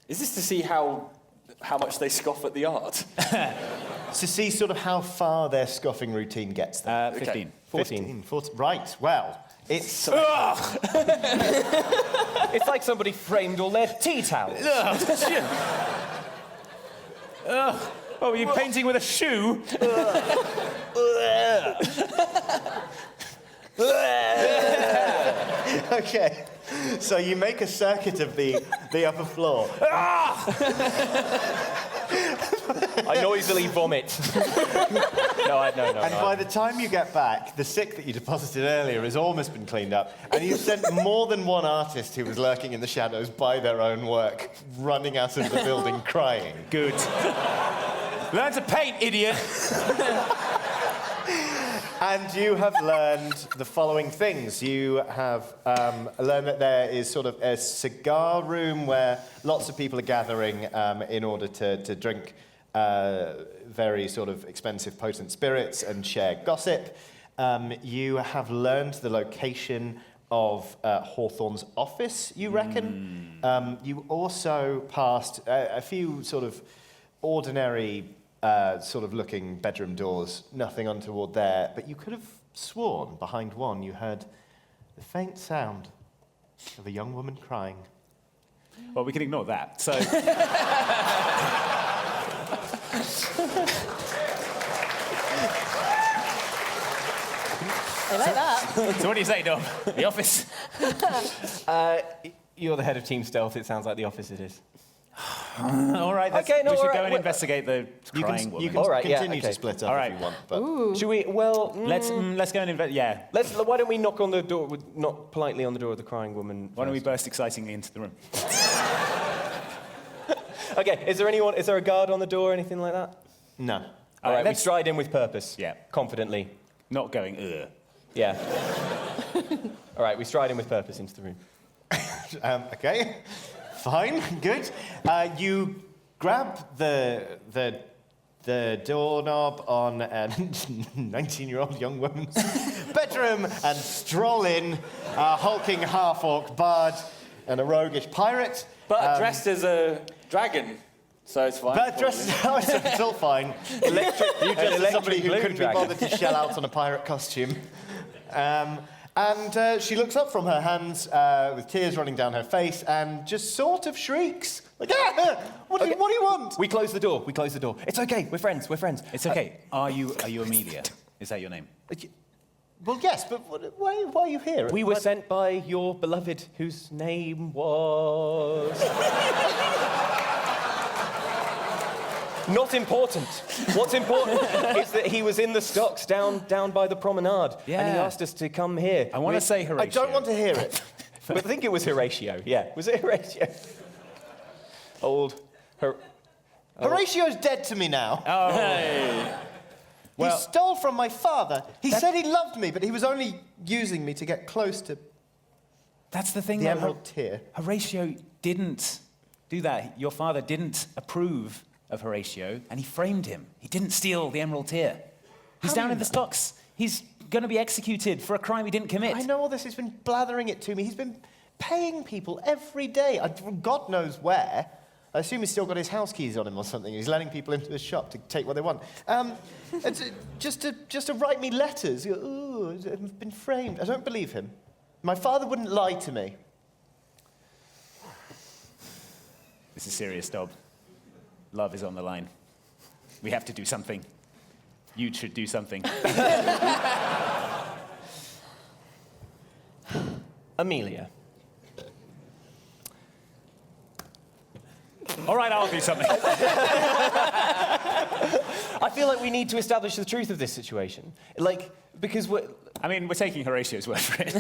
Is this to see how much they scoff at the art?
To see sort of how far their scoffing routine gets them.
15.
14. Right, well, it's...
It's like somebody framed all their tea towels.
Oh, were you painting with a shoe?
Okay, so you make a circuit of the upper floor.
I noisily vomit. No.
And by the time you get back, the sick that you deposited earlier has almost been cleaned up, and you've sent more than one artist who was lurking in the shadows by their own work, running out of the building crying.
Good. Learn to paint, idiot.
And you have learned the following things. You have learned that there is sort of a cigar room where lots of people are gathering in order to drink very sort of expensive, potent spirits and share gossip. You have learned the location of Hawthorne's office, you reckon. You also passed a few sort of ordinary sort of looking bedroom doors, nothing untoward there, but you could have sworn behind one you heard the faint sound of a young woman crying.
Well, we can ignore that. So.
I like that.
So what do you say, Dom? The office?
You're the head of Team Stealth. It sounds like the office it is.
All right,
Okay, no,
we should
all
go
right,
and investigate the crying woman.
You can
All right, yeah,
continue
okay.
to split up
All right.
if you want, but...
Should we? Well,
Let's go and yeah.
Why don't we knock on the door? Knock politely on the door of the crying woman.
Why don't we
first?
burst excitingly into the room?
Okay. Is there a guard on the door or anything like that?
No.
All right. We
let's-
stride in with purpose.
Yeah.
Confidently.
Not going, ugh.
Yeah. All right. We stride in with purpose into the room.
Okay. Fine. Good. You grab the doorknob on a 19-year-old young woman's bedroom and stroll in, a hulking half-orc bard and a roguish pirate.
But dressed as a dragon, so it's fine.
But dressed as it's all fine. You dressed as somebody who
blue
couldn't
dragon.
be bothered to shell out on a pirate costume. And she looks up from her hands with tears running down her face and just sort of shrieks. Like, ah, what do you want?
We close the door. It's okay. We're friends.
It's okay. Are you Amelia? Is that your name?
Well, yes, but why are you here?
We were sent by your beloved, whose name was... Not important. What's important is that he was in the stocks down by the promenade, and he
Yeah.
asked us to come here.
I want to say Horatio.
I don't want to hear it.
But I think it was Horatio. Yeah, was it Horatio?
Horatio's dead to me now.
Oh.
Hey.
Well-
he stole from my father. He said he loved me, but he was only using me to get close to
That's the thing,
the
though.
emerald tier.
Horatio didn't do that. Your father didn't approve of Horatio, and he framed him. He didn't steal the emerald tier. He's down in the stocks. He's going to be executed for a crime he didn't commit.
I know all this. He's been blathering it to me. He's been paying people every day. God knows where. I assume he's still got his house keys on him or something. He's letting people into his shop to take what they want. Just to write me letters. Ooh, I've been framed. I don't believe him. My father wouldn't lie to me.
This is serious, Dob. Love is on the line. We have to do something. You should do something.
Amelia.
All right, I'll do something.
I feel like we need to establish the truth of this situation. Because we're
taking Horatio's word for it, to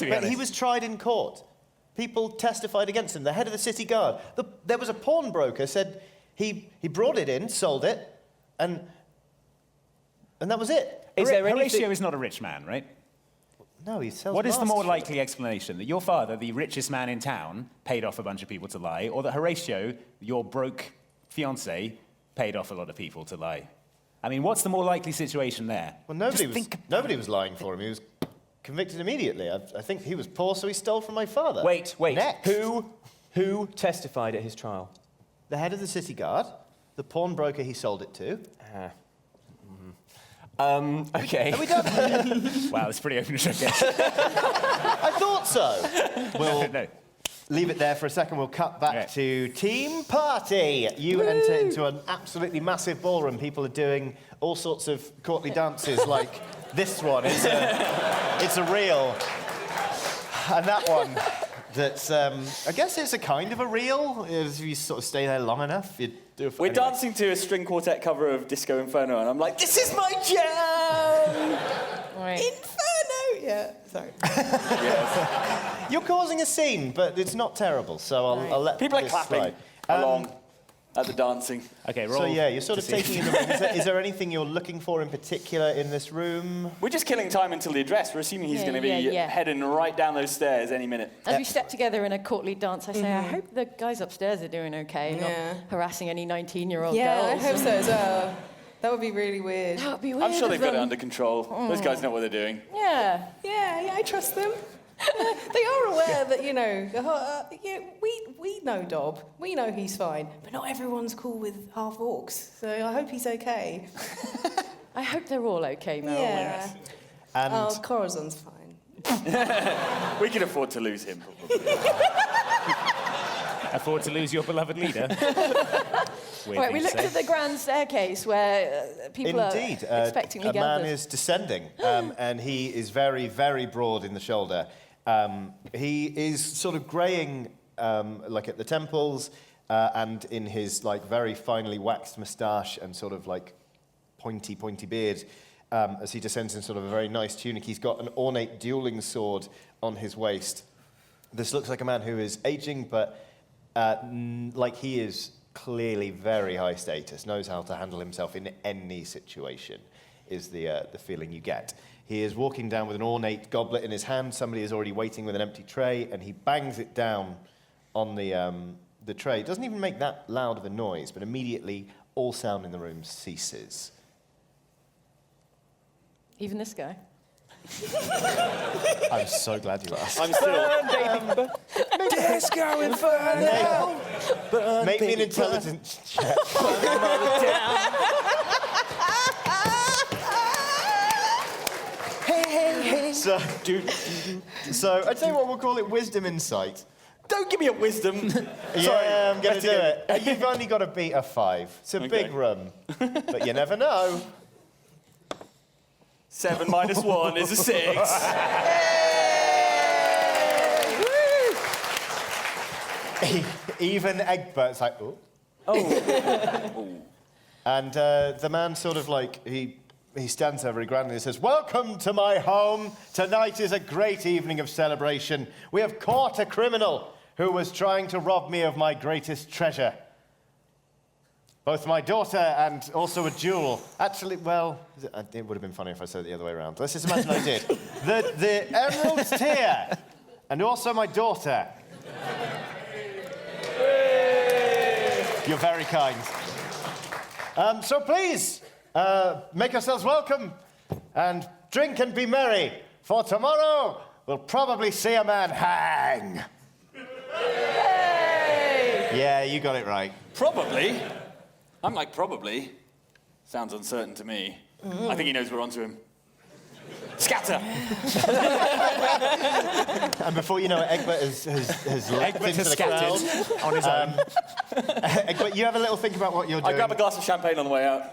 be
But
honest.
he was tried in court. People testified against him. The head of the city guard. There was a pawnbroker said he brought it in, sold it, and that was it.
Is there anything...
Horatio is not a rich man, right?
No, he sells
What is the more
masks.
likely explanation? That your father, the richest man in town, paid off a bunch of people to lie, or that Horatio, your broke fiancé, paid off a lot of people to lie? I mean, what's the more likely situation there?
Well,
Just think
nobody was lying for him. He was convicted immediately. I think he was poor, so he stole from my father.
Wait.
Next.
Who testified at his trial?
The head of the city guard, the pawnbroker he sold it to.
Okay.
Are we done?
Wow, it's pretty open shut.
I thought so. We'll
No.
leave it there for a second. We'll cut back
Right.
to Team Party. You enter into an absolutely massive ballroom. People are doing all sorts of courtly dances, like this one. It's a reel. And that one, that's, I guess it's a kind of a reel. If you sort of stay there long enough, you do it.
We're
Anyway.
dancing to a string quartet cover of Disco Inferno, and I'm like, this is my jam!
Right.
Inferno! Yeah, sorry.
You're causing a scene, but it's not terrible, so I'll let
People are
this
clapping
slide.
along at the dancing.
Okay, roll.
So yeah, you're sort of
to see.
taking in the room. Is there anything you're looking for in particular in this room?
We're just killing time until the address. We're assuming he's
Yeah,
going to be
yeah.
heading right down those stairs any minute.
As we step together in a courtly dance, I say, I hope the guys upstairs are doing okay,
Yeah.
not harassing any 19-year-old
Yeah, I
girls.
hope so as well. That would be really weird.
That would be weird.
I'm sure they've
of
got it
them.
under control. Those guys know what they're doing.
Yeah.
Yeah, I trust them. They are aware that, we know Dob. We know he's fine. But not everyone's cool with half orcs. So I hope he's okay.
I hope they're all okay, Mel.
Yeah.
And
Oh, Corazon's fine.
We can afford to lose him, probably.
Afford to lose your beloved leader? Weird
Right,
thing
we
to
looked
say.
at the grand staircase where people
indeed,
are expectingly
a man
gathered.
is descending, and he is very, very broad in the shoulder. He is sort of greying, like at the temples, and in his like very finely waxed moustache and sort of like pointy beard. As he descends in sort of a very nice tunic, he's got an ornate dueling sword on his waist. This looks like a man who is aging, but like he is clearly very high status, knows how to handle himself in any situation, is the feeling you get. He is walking down with an ornate goblet in his hand. Somebody is already waiting with an empty tray, and he bangs it down on the tray. It doesn't even make that loud of a noise, but immediately all sound in the room ceases.
Even this guy.
I'm so glad you asked.
I'm still...
Disco Inferno!
Make me an intelligence check.
Hey.
So I'd say what we'll call it wisdom insight.
Don't give me a wisdom.
Yeah, I'm going to
better
do
get-
it. You've only got to beat a 5. It's a
Okay.
big room, but you never know.
7 minus 1 is a 6.
Even Egbert's like, ooh.
Oh.
And the man sort of like, he stands there very grandly and says, "Welcome to my home. Tonight is a great evening of celebration. We have caught a criminal who was trying to rob me of my greatest treasure." both my daughter and also a jewel. Actually, well, it would have been funny if I said it the other way around. Let's just imagine I did. The emerald's here, and also my daughter. You're very kind. So please, make yourselves welcome and drink and be merry, for tomorrow we'll probably see a man hang.
Yay!
Yeah, you got it right.
Probably. I'm like, probably. Sounds uncertain to me. I think he knows we're onto him. Scatter!
And before you know it, Egbert has leapt
Egbert
into
has
the crowd.
scattered on his own.
Egbert, you have a little think about what you're doing.
I grab a glass of champagne on the way out.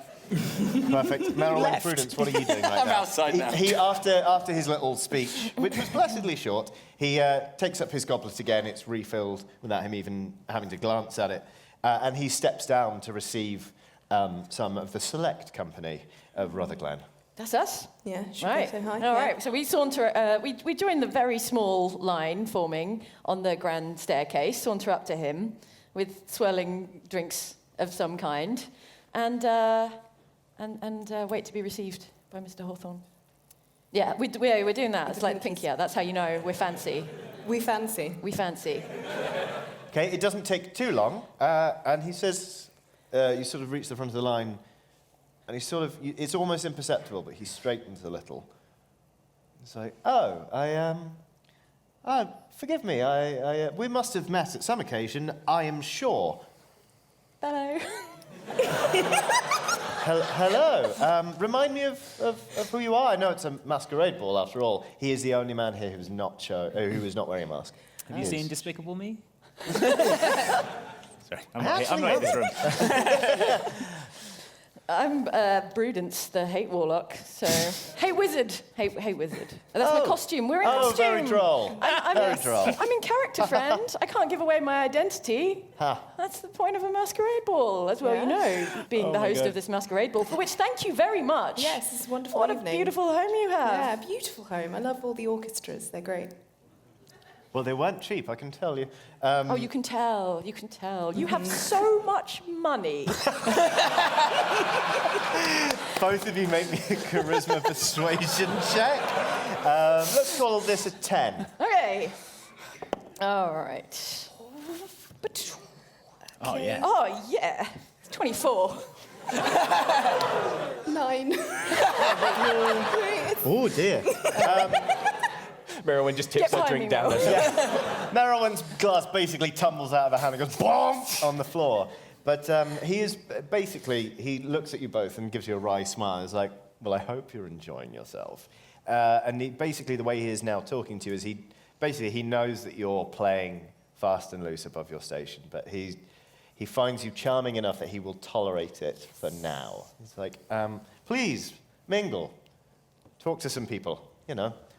Perfect. Meryl and Prudence, what are you doing right now?
I'm outside now.
He after his little speech, which was blessedly short, he takes up his goblet again. It's refilled without him even having to glance at it. And he steps down to receive some of the select company of Rutherglen.
That's us.
Yeah, should
Right.
we say hi?
All
Yeah.
right. So we saunter. We join the very small line forming on the grand staircase. Saunter up to him with swirling drinks of some kind, and wait to be received by Mr. Hawthorne. Yeah, we're doing that. It's like the pink. Yeah, that's how you know we're fancy.
We fancy.
We fancy.
Okay, it doesn't take too long, and he says, you sort of reach the front of the line, and he sort of, it's almost imperceptible, but he straightens a little. It's like, forgive me, we must have met at some occasion, I am sure.
Hello.
Hello, remind me of who you are. I know it's a masquerade ball, after all. He is the only man here who is not wearing a mask.
Have you seen Despicable Me? Sorry, I'm not in this room.
I'm Prudence, the hate warlock. So, hey wizard, hey wizard. That's my costume. We're in costume.
Very droll. Very droll.
I'm in character, friend. I can't give away my identity.
Huh.
That's the point of a masquerade ball, as well you know, being the host of this masquerade ball, for which thank you very much.
Yes, it's a wonderful
What
evening.
a beautiful home you have.
Yeah, beautiful home. I love all the orchestras. They're great.
Well, they weren't cheap, I can tell you.
Oh, you can tell, you can tell. You have so much money.
Both of you make me a charisma persuasion check. Let's call this a 10.
Okay. All right.
Oh, yeah.
Oh, yeah. 24.
9.
Oh, dear.
Merylwyn just tips
Get
her
behind
drink
me,
down.
Merylwyn.
Merylwyn's glass basically tumbles out of her hand and goes bonk on the floor. But he is basically, he looks at you both and gives you a wry smile. He's like, well, I hope you're enjoying yourself. And basically the way he is now talking to you is he knows that you're playing fast and loose above your station, but he finds you charming enough that he will tolerate it for now. He's like, please, mingle, talk to some people,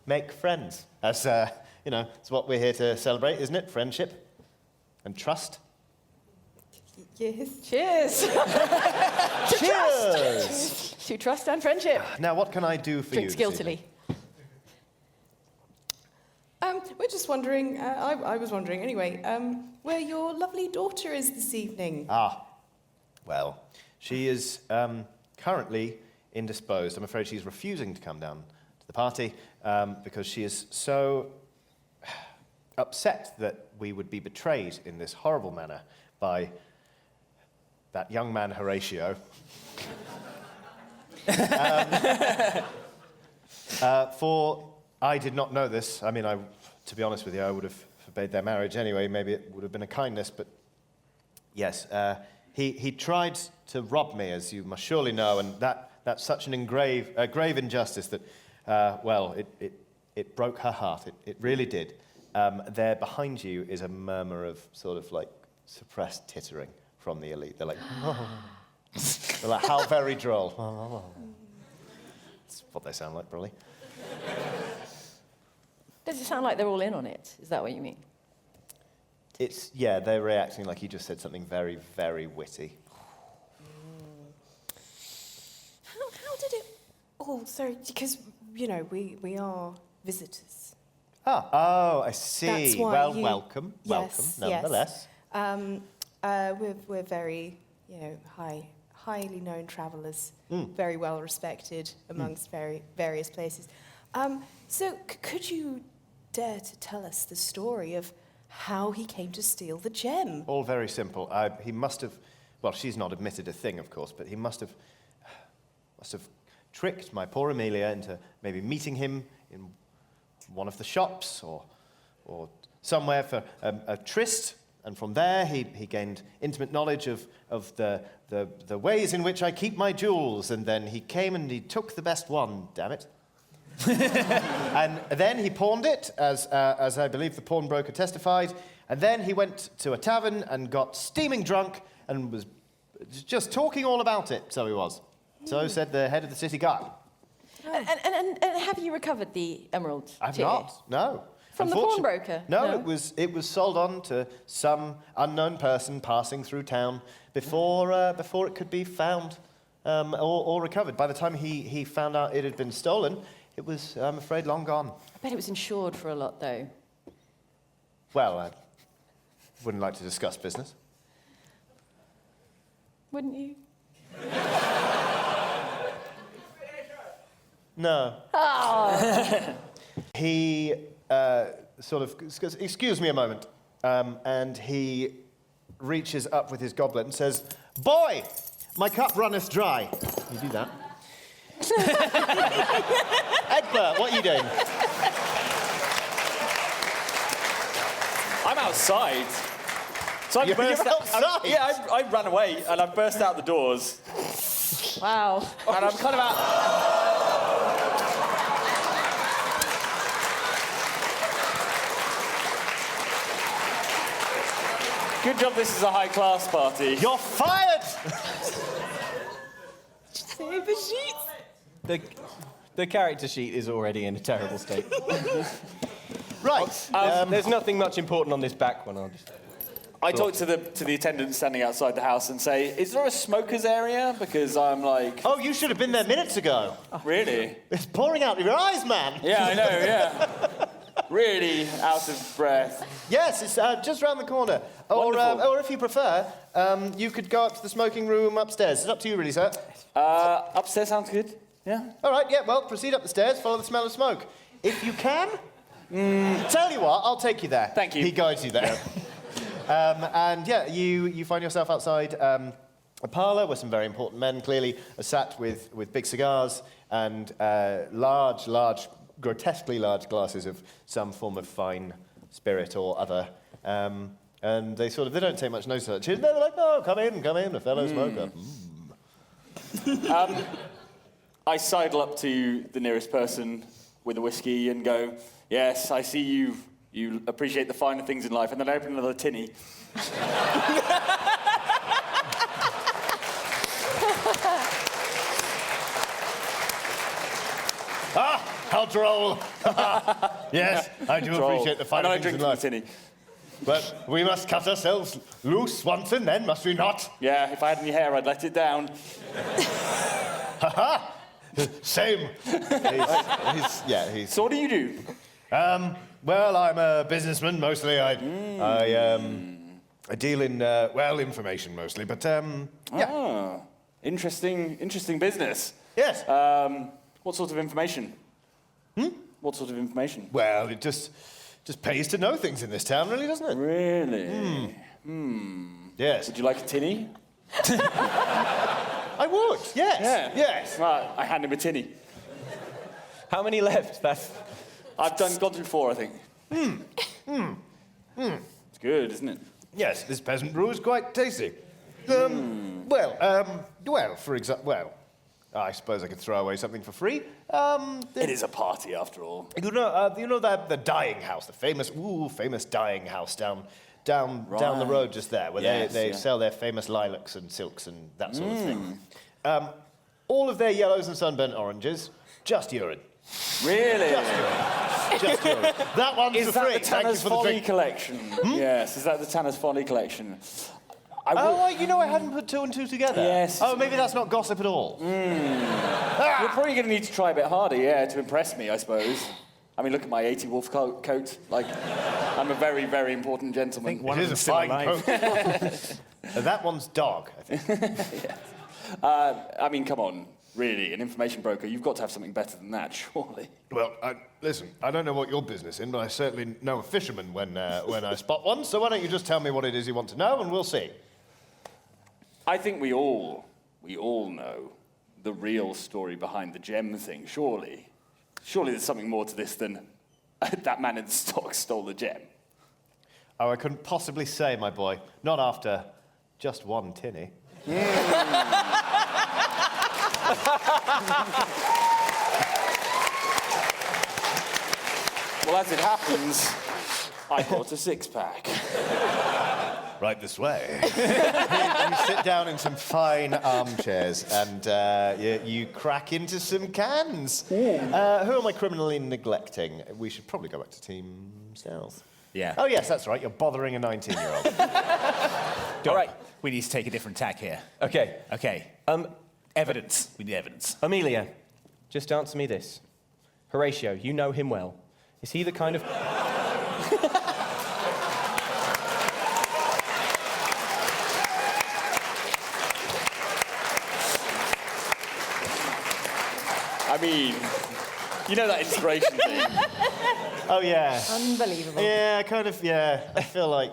make friends. As, it's what we're here to celebrate, isn't it? Friendship and trust.
Yes.
Cheers.
Cheers!
To trust and friendship.
Now, what can I do for
Drinks
you this evening?
guiltily.
We're just wondering, I was wondering anyway, where your lovely daughter is this evening.
Well, she is currently indisposed. I'm afraid she's refusing to come down to the party because she is so upset that we would be betrayed in this horrible manner by that young man Horatio. For I did not know this. I mean, to be honest with you, I would have forbade their marriage anyway. Maybe it would have been a kindness, but yes, he tried to rob me, as you must surely know, and that's such an grave injustice that, it broke her heart. It really did. There behind you is a murmur of sort of like suppressed tittering from the elite. They're like, they're like, how very droll. That's what they sound like, probably.
Does it sound like they're all in on it? Is that what you mean?
They're reacting like you just said something very, very witty.
How did it... Oh, sorry, because, we are visitors.
Oh, I see.
That's why
well,
you-
welcome,
Yes,
nonetheless.
We're very, highly known travellers, very well respected amongst various places. So could you dare to tell us the story of how he came to steal the gem?
All very simple. He must have, well, she's not admitted a thing, of course, but he must have tricked my poor Amelia into maybe meeting him in one of the shops or somewhere for a tryst, and from there he gained intimate knowledge of the ways in which I keep my jewels, and then he came and he took the best one, damn it. And then he pawned it, as I believe the pawnbroker testified, and then he went to a tavern and got steaming drunk and was just talking all about it, so he was. So said the head of the city guard.
And have you recovered the emerald?
I've not, no.
From the pawnbroker?
No, it was sold on to some unknown person passing through town before it could be found or recovered. By the time he found out it had been stolen, it was, I'm afraid, long gone.
I bet it was insured for a lot, though.
Well, I wouldn't like to discuss business.
Wouldn't you?
No.
Oh.
He sort of goes, excuse me a moment, and he reaches up with his goblet and says, "Boy, my cup runneth dry." You do that. Egbert, what are you doing?
I'm outside. So I burst
You're outside?
Yeah, I ran away and I burst out the doors.
Wow.
And I'm kind of out. Good job this is a high-class party.
You're fired!
Save a sheet.
The character sheet is already in a terrible state.
Right.
There's nothing much important on this back one. I'll just...
I talk to the attendant standing outside the house and say, "Is there a smokers area?" Because I'm like,
Oh, you should have been there minutes ago.
really?
It's pouring out of your eyes, man.
Yeah, I know, yeah. Really out of breath.
Yes, it's just round the corner. Or if you prefer, you could go up to the smoking room upstairs. It's up to you, really, sir.
Upstairs sounds good. Yeah.
All right, yeah, well, proceed up the stairs, follow the smell of smoke. If you can, tell you what, I'll take you there.
Thank you.
He guides you there. And yeah, you find yourself outside a parlour where some very important men clearly are sat with big cigars and large, grotesquely large glasses of some form of fine spirit or other. And they don't take much notice of it. They're like, "Oh, come in, a fellow smoker."
I sidle up to the nearest person with a whiskey and go, "Yes, I see you appreciate the finer things in life," and then I open another tinny.
Ah, how droll. Yes, I do appreciate the finer
and I
things
drink
in
from the
life.
tinny.
But we must cut ourselves loose once and then, must we not?
Yeah, if I had any hair, I'd let it down.
Ha-ha! Same. He's...
So what do you do?
Well, I'm a businessman mostly. I deal in, information mostly, but, yeah.
Ah, interesting business.
Yes.
What sort of information? What sort of information?
Well, it just pays to know things in this town, really, doesn't it?
Really?
Yes.
Would you like a tinny?
I would, yes.
Yeah.
Yes.
Right, I hand him a tinny.
How many left?
I've gone through 4, I think. It's good, isn't it?
Yes, this peasant brew is quite tasty. Well, for example, I suppose I could throw away something for free.
It is a party, after all.
You know the dyeing house, the famous dyeing house down the road just there, where they sell their famous lilacs and silks and that sort of thing. All of their yellows and sunburnt oranges, just urine.
Really?
Just urine. That one's
Is
for
that
free.
the
Thank you
Tanner's
for the
Folly
drink.
collection? Yes, is that the Tanner's Folly collection?
I hadn't put 2 and 2 together.
Yes.
Oh, maybe that's not gossip at all.
You're probably going to need to try a bit harder, to impress me, I suppose. I mean, look at my 80 wolf coat. Like, I'm a very, very important gentleman.
It is a fine coat. That one's dog, I think.
I mean, come on, really, an information broker, you've got to have something better than that, surely.
Well, listen, I don't know what your business is, but I certainly know a fisherman when I spot one, so why don't you just tell me what it is you want to know, and we'll see.
I think we all know the real story behind the gem thing, surely. Surely there's something more to this than that man in the stocks stole the gem.
Oh, I couldn't possibly say, my boy. Not after just one tinny.
Well, as it happens, I bought a six-pack.
Right this way.
You sit down in some fine armchairs and you crack into some cans. Who am I criminally neglecting? We should probably go back to Team Stealth.
Yeah.
Oh, yes, that's right. You're bothering a 19-year-old.
All right. We need to take a different tack here.
Okay.
Okay. Evidence. We need evidence.
Amelia, just answer me this. Horatio, you know him well. Is he the kind of...
I mean, you know that inspiration thing.
Oh, yeah.
Unbelievable.
Yeah, kind of, yeah. I feel like,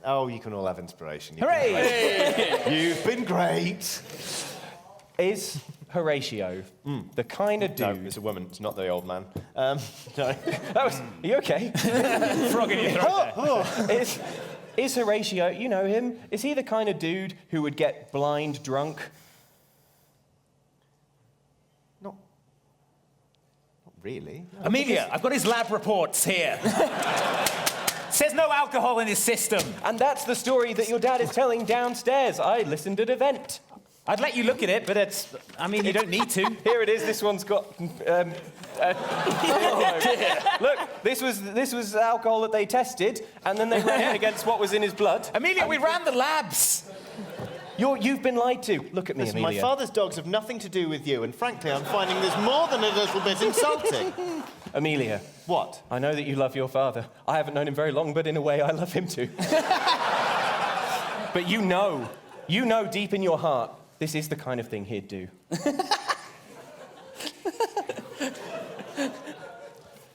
oh, you can all have inspiration.
Hooray!
You've been great.
Is Horatio the kind of
No,
dude...
it's a woman. It's not the old man. No.
That was... Are you okay?
Frog in your throat there.
Is Horatio, you know him, is he the kind of dude who would get blind drunk?
Not really.
Amelia, I've got his lab reports here. Says no alcohol in his system.
And that's the story that your dad is telling downstairs. I listened at an event.
I'd let you look at it, but it's... I mean, you don't need to.
Here it is. This one's got... Look, this was alcohol that they tested, and then they ran it against what was in his blood.
Amelia, we ran the labs.
You've been lied to. Look at me,
Listen, my
Amelia.
father's dogs have nothing to do with you, and frankly, I'm finding this more than a little bit insulting.
Amelia,
What?
I know that you love your father. I haven't known him very long, but in a way, I love him too. But you know deep in your heart, this is the kind of thing he'd do.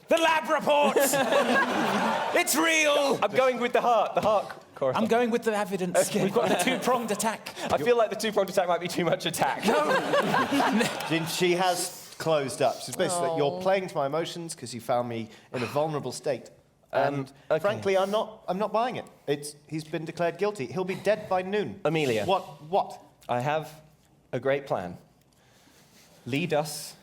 The lab reports. It's real.
I'm going with the heart chorus.
I'm going with the evidence.
Okay.
We've got the two-pronged attack.
I feel like the two-pronged attack might be too much attack.
She has closed up. She's basically like, you're playing to my emotions because you found me in a vulnerable state. And
okay.
frankly, I'm not buying it. He's been declared guilty. He'll be dead by noon.
Amelia.
What?
I have a great plan. Lead us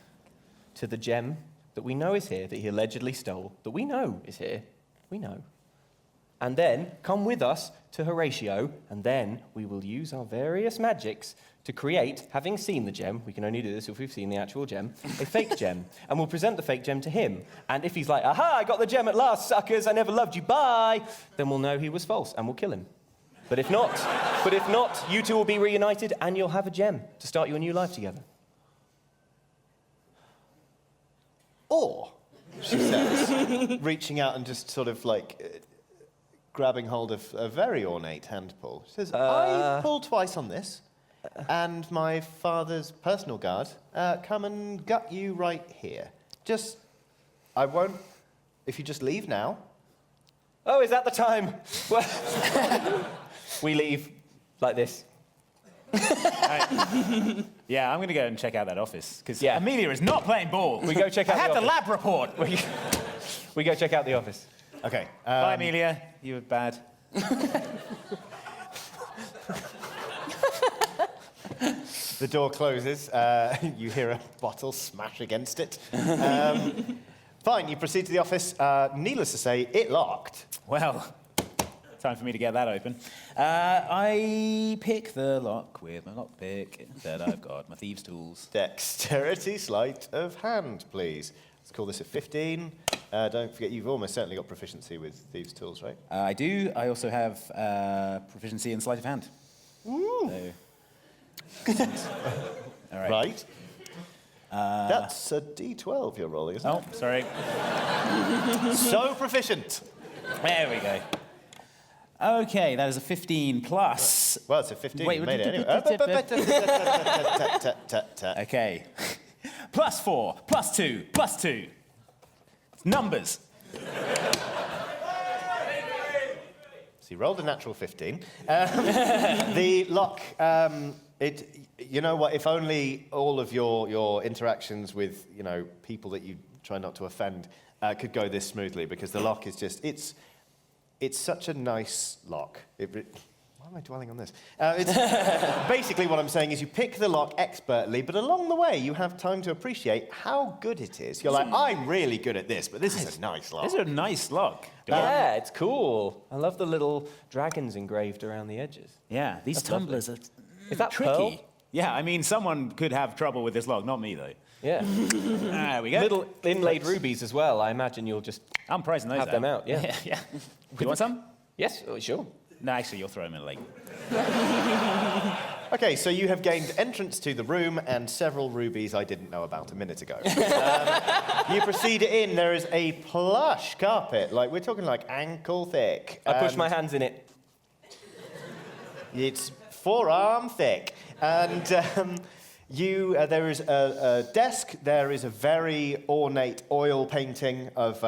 to the gem that we know is here, that he allegedly stole, that we know is here. We know. And then come with us to Horatio, and then we will use our various magics to create, having seen the gem, we can only do this if we've seen the actual gem, a fake gem. And we'll present the fake gem to him. And if he's like, aha, I got the gem at last, suckers, I never loved you, bye, then we'll know he was false, and we'll kill him. But if not, you two will be reunited, and you'll have a gem to start your new life together.
Or, she says, reaching out and just sort of like grabbing hold of a very ornate hand pull. She says, I pull twice on this, and my father's personal guard come and gut you right here. I won't, if you just leave now.
Oh, is that the time? Well, we leave like this.
Yeah, I'm going to go and check out that office, because
Yeah.
Amelia is not playing ball.
We go check out
I had
the
the lab report.
We go check out the office.
Okay.
Bye, Amelia. You were bad.
The door closes. You hear a bottle smash against it. Fine, you proceed to the office. Needless to say, it locked.
Well, time for me to get that open. I pick the lock with my lockpick that I've got, my thieves' tools.
Dexterity sleight of hand, please. Let's call this a 15. Don't forget, you've almost certainly got proficiency with thieves' tools, right?
I do. I also have proficiency in sleight of hand.
Ooh.
So... All right.
Right. That's a D12 you're rolling, isn't
Oh, sorry.
it? So proficient.
There we go. Okay, that is a 15 plus.
Well, it's a 15.
Wait,
You made it anyway.
Okay. Plus 4, plus 2, plus 2. Numbers.
So you rolled a natural 15. The lock, you know what, if only all of your interactions with, people that you try not to offend could go this smoothly, because the lock is just, it's such a nice lock. Why am I dwelling on this? It's basically what I'm saying is you pick the lock expertly, but along the way you have time to appreciate how good it is. You're like, I'm really good at this, but this is a nice lock.
This is a nice lock.
Yeah, it's cool. I love the little dragons engraved around the edges.
Yeah, these tumblers are
Is that
tricky.
pearl?
Yeah, I mean, someone could have trouble with this lock, not me, though.
Yeah.
There we go.
Little inlaid rubies as well. I imagine you'll just
I'm pricing those
have them out. Yeah.
Yeah. Do you want some?
Yes, sure.
No, actually, you'll throw them in a lake.
Okay, so you have gained entrance to the room and several rubies I didn't know about a minute ago. You proceed in. There is a plush carpet, we're talking like ankle thick.
I push my hands in it.
It's forearm thick. And there is a desk. There is a very ornate oil painting of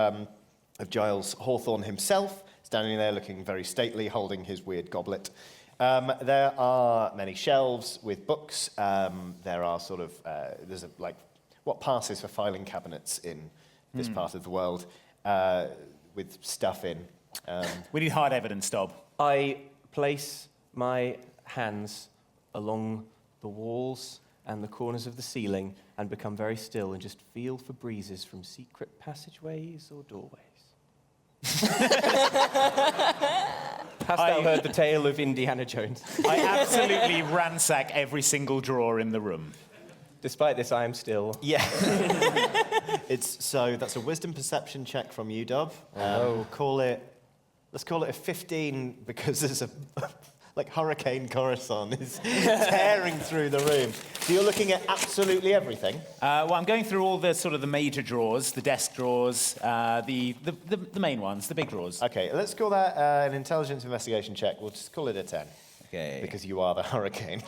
Giles Hawthorne himself, standing there looking very stately, holding his weird goblet. There are many shelves with books. There are there's what passes for filing cabinets in this part of the world with stuff in.
We need hard evidence, Dob.
I place my hands along the walls and the corners of the ceiling and become very still and just feel for breezes from secret passageways or doorways. Hast thou heard the tale of Indiana Jones?
I absolutely ransack every single drawer in the room.
Despite this, I am still.
Yeah. That's a wisdom perception check from you, Dob. Let's call it a 15 because there's Hurricane Coruscant is tearing through the room. So you're looking at absolutely everything?
Well, I'm going through all the major drawers, the desk drawers, the main ones, the big drawers.
Okay, let's call that an intelligence investigation check. We'll just call it a 10.
Okay.
Because you are the hurricane.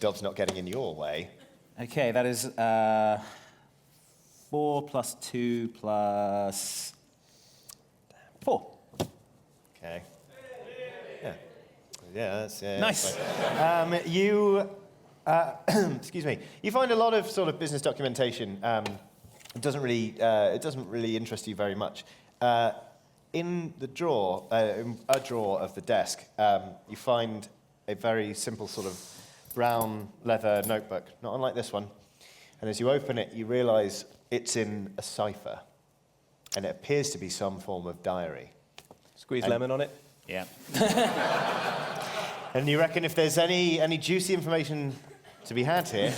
Dob's not getting in your way.
Okay, that is 4 plus 2 plus 4.
Okay. Yeah. Yeah, that's
Nice.
Excuse me. You find a lot of business documentation. It doesn't really interest you very much. In the drawer, a drawer of the desk, you find a very simple brown leather notebook, not unlike this one. And as you open it, you realise it's in a cipher, and it appears to be some form of diary.
Squeeze lemon on it?
Yeah.
And you reckon if there's any juicy information to be had here...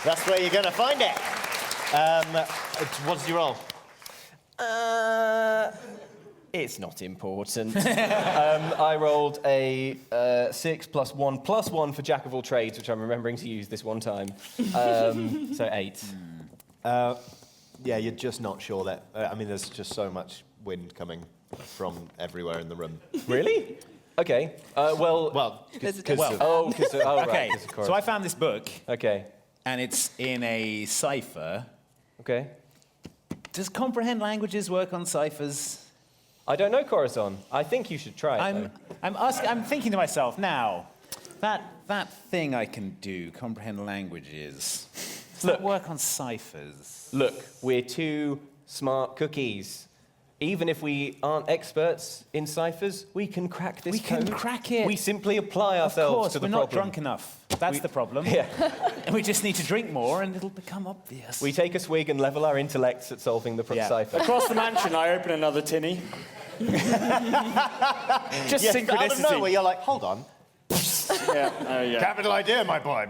that's where you're going to find it. What did you roll?
It's not important. I rolled a 6 plus 1 plus 1 for Jack of all trades, which I'm remembering to use this one time. So 8.
Yeah, you're just not sure that... there's just so much wind coming from everywhere in the room.
Really? Okay.
Because
Okay,
right.
so I found this book,
Okay.
and it's in a cipher.
Okay.
Does comprehend languages work on ciphers?
I don't know, Coruscant. I think you should try it.
I'm thinking to myself now, that thing I can do, comprehend languages, does that work on ciphers?
Look, we're two smart cookies. Even if we aren't experts in ciphers, we can crack this code.
We can crack it.
We simply apply ourselves to the
we're
problem.
not drunk enough. That's the problem.
Yeah.
And we just need to drink more, and it'll become obvious.
We take a swig and level our intellects at solving the cipher.
Across the mansion, I open another tinny. Just
Yes,
synchronicity.
out of nowhere, you're like, hold on.
Yeah.
Capital idea, my boy.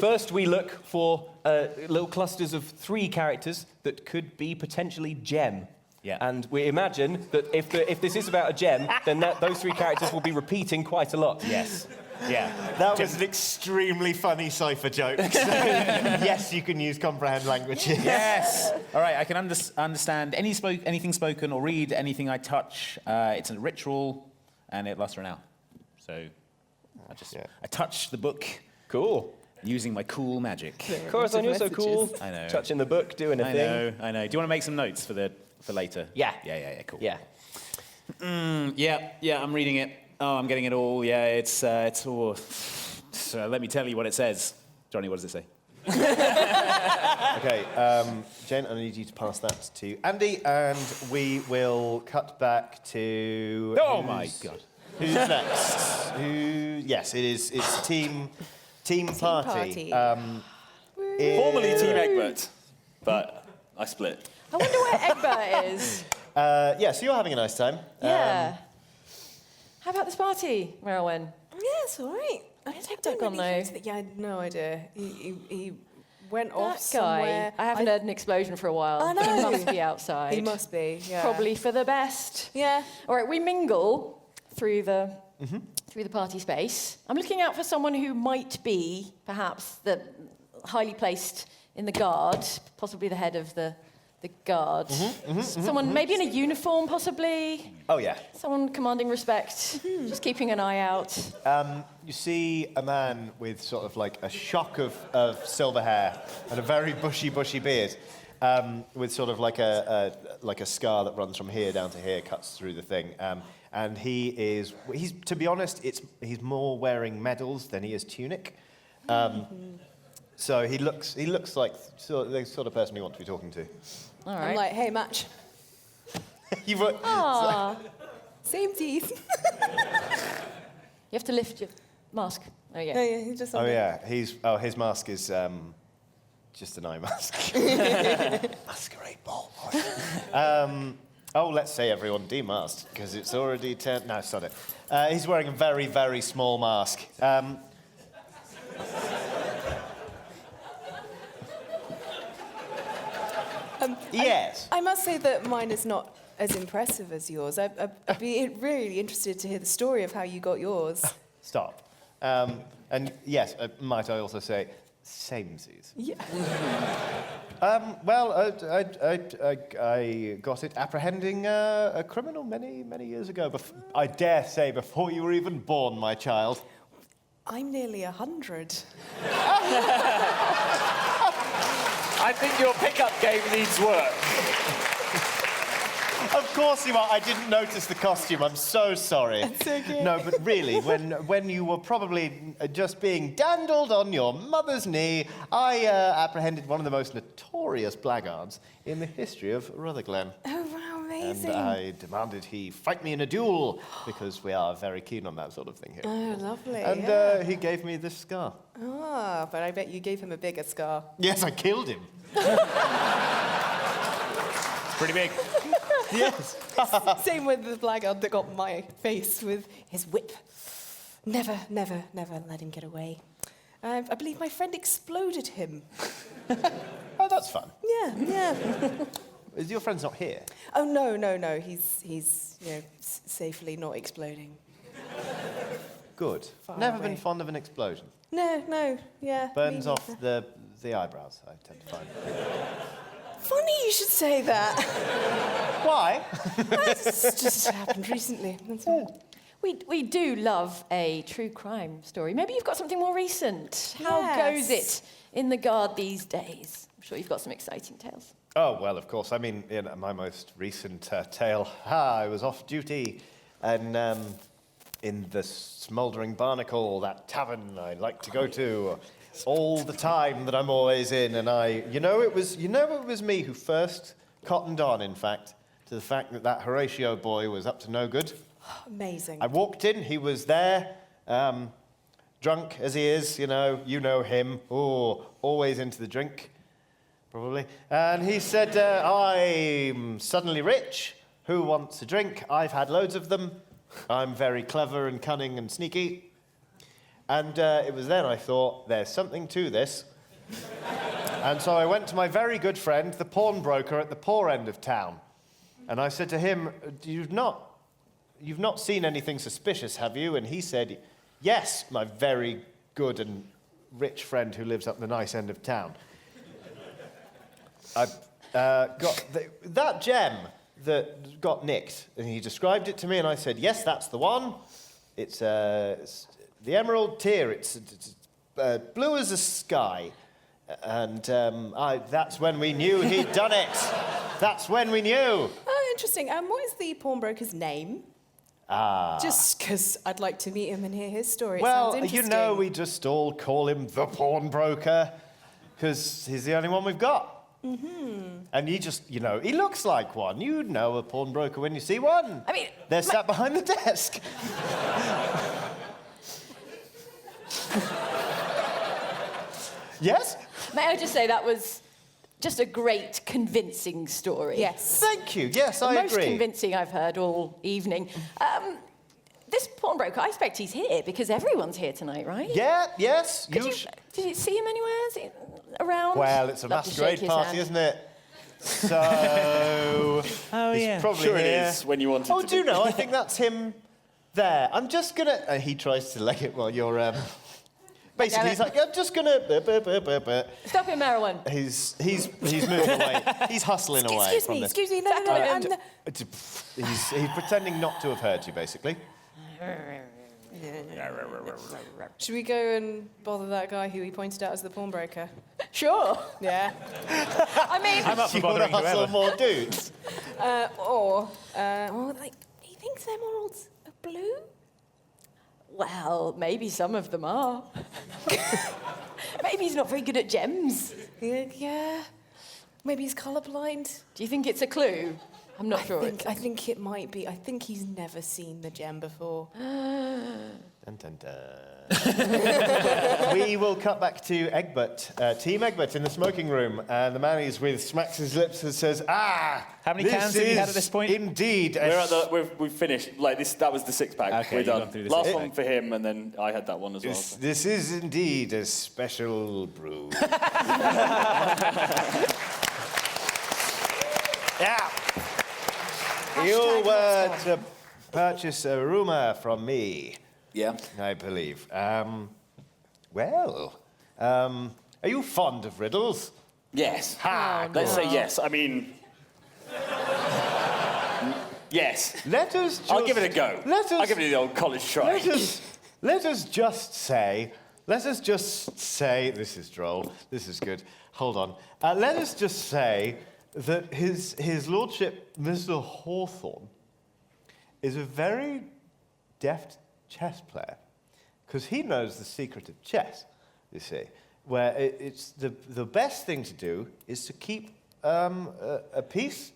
First, we look for little clusters of 3 characters that could be potentially gem.
Yeah.
And we imagine that if this is about a gem, then those 3 characters will be repeating quite a lot.
Yes. Yeah.
That was an extremely funny cipher joke. So, yes, you can use comprehend languages.
Yes. All right, I can understand anything spoken or read anything I touch. It's a ritual, and it lasts for an hour. So I touch the book.
Cool.
Using my cool magic.
Corazon, you're so cool.
I know.
Touching the book, doing a thing.
I know. Do you want to make some notes for later?
Yeah.
Cool.
Yeah.
Yeah, I'm reading it. Oh, I'm getting it all. Yeah, it's all... So let me tell you what it says. Johnny, what does it say?
Okay, Jane, I need you to pass that to Andy, and we will cut back to...
Oh, my God.
Who's next? Yes, it is. It's Team Party.
Formerly Team Egbert, but I split.
I wonder where Egbert is.
Yeah, so you're having a nice time.
Yeah. How about this party, Merylwen?
Yeah, it's all right. I
Doug gone, though?
Yeah, I had no idea. He went off
That guy.
somewhere.
I haven't heard an explosion for a while.
I know.
He must be outside.
He must be, yeah.
Probably for the best.
Yeah.
All right, we mingle through the party space. I'm looking out for someone who might be, perhaps, the highly placed in the guard, possibly the head of the guard. Someone maybe in a uniform, possibly.
Oh, yeah.
Someone commanding respect. Just keeping an eye out.
You see a man with sort of like a shock of silver hair and a very bushy beard, with sort of like a scar that runs from here down to here, cuts through the thing. And he's to be honest, he's more wearing medals than he is tunic. So he looks like the sort of person you want to be talking to.
All
I'm
right.
like, hey, match.
You were,
Aw.
Same teeth.
You have to lift your mask. Oh, yeah.
Yeah, he just...
oh yeah, his mask is just an eye mask. Masquerade Ball. Let's say everyone demasked because it's already 10. No, sod it. He's wearing a very, very small mask. Yes.
I must say that mine is not as impressive as yours. I'd be really interested to hear the story of how you got yours.
Stop. And yes, might I also say, samesies.
Yeah.
I got it apprehending a criminal many years ago. I dare say before you were even born, my child.
I'm nearly 100.
I think your pickup game needs work.
Of course you are. I didn't notice the costume. I'm so sorry.
It's okay.
No, but really, when you were probably just being dandled on your mother's knee, I apprehended one of the most notorious blackguards in the history of Rutherglen.
Oh, wow, amazing.
And I demanded he fight me in a duel, because we are very keen on that sort of thing here.
Oh, lovely.
And
yeah.
he gave me this scar.
Ah, but I bet you gave him a bigger scar.
Yes, I killed him.
Pretty big.
Yes.
Same with the blackguard that got my face with his whip. Never let him get away. I believe my friend exploded him.
Oh, that's fun.
Yeah.
Is your friend's not here?
Oh, no. He's safely not exploding.
Good.
Far
Never
away.
been fond of an explosion.
No, yeah.
Burns
me
off
neither.
the eyebrows, I tend to find.
Funny you should say that.
Why?
It's just happened recently. That's all.
We do love a true crime story. Maybe you've got something more recent. How
Yes.
goes it in the guard these days? I'm sure you've got some exciting tales.
Oh, well, of course. I mean, in my most recent tale, I was off duty and in the Smouldering Barnacle, that tavern I like to go to all the time that I'm always in. And it was me who first cottoned on, in fact, to the fact that Horatio boy was up to no good.
Amazing.
I walked in, he was there, drunk as he is, you know him, always into the drink, probably. And he said, I'm suddenly rich, who wants a drink? I've had loads of them, I'm very clever and cunning and sneaky. And it was then I thought, there's something to this. And so I went to my very good friend, the pawnbroker at the poor end of town. And I said to him, You've not seen anything suspicious, have you? And he said, Yes, my very good and rich friend who lives up the nice end of town. I've got that gem that got nicked, and he described it to me, and I said, yes, that's the one. It's the emerald tear. It's blue as the sky. And that's when we knew he'd done it. That's when we knew.
Oh, interesting. What is the pawnbroker's name? Just because I'd like to meet him and hear his story. It sounds
Well,
interesting.
you know, we just all call him the pawnbroker because he's the only one we've got. Mm-hmm. And he just, he looks like one. You know a pawnbroker when you see one.
I mean,
they're sat behind the desk. Yes?
May I just say that was just a great, convincing story.
Yes.
Thank you. Yes,
The
I
most
agree.
convincing I've heard all evening. This pawnbroker, I expect he's here because everyone's here tonight, right?
Yeah, yes.
Did you see him anywhere? Is he around?
Well, it's a
Love to shake
masquerade
his
party,
hand.
isn't it? So...
Oh,
he's
yeah.
probably
Sure it
here.
is, when you want it
Oh,
to
do you
be.
know? I think that's him there. I'm just going to... he tries to leg it while you're... Basically, he's like, I'm just going to...
Stop him, Merwin.
He's moving away. He's hustling away
Excuse
from
me,
this.
excuse me. No.
He's pretending not to have heard you, basically.
Should we go and bother that guy who he pointed out as the pawnbroker?
Sure.
Yeah.
I mean,
I'm up for
You want to
bothering
hustle
whoever.
more dudes?
He thinks the emeralds are blue?
well, maybe some of them are. Maybe he's not very good at gems.
Yeah. Maybe he's colourblind.
Do you think it's a clue? I'm not sure.
I think it might be. I think he's never seen the gem before.
Dun, dun, dun. We will cut back to Egbert, Team Egbert in the smoking room, and the man he's with smacks his lips and says,
How many cans have you had at this point?
Indeed.
We've finished. Like this, that was the six-pack.
Okay,
We're
you've
done.
gone through the
Last
six-pack.
one for him, and then I had that one as well. so.
This is indeed a special brew. Yeah. You were to purchase a rumour from me,
Yeah.
I believe. Are you fond of riddles?
Yes.
Ha!
Let's say yes. I mean, yes.
Let us just...
I'll give it a go. I'll give it the old college try.
Let us just say, this is droll, this is good, hold on. Let us just say that his lordship, Mr. Hawthorne, is a very deft chess player, because he knows the secret of chess, you see, where it's the best thing to do is to keep a piece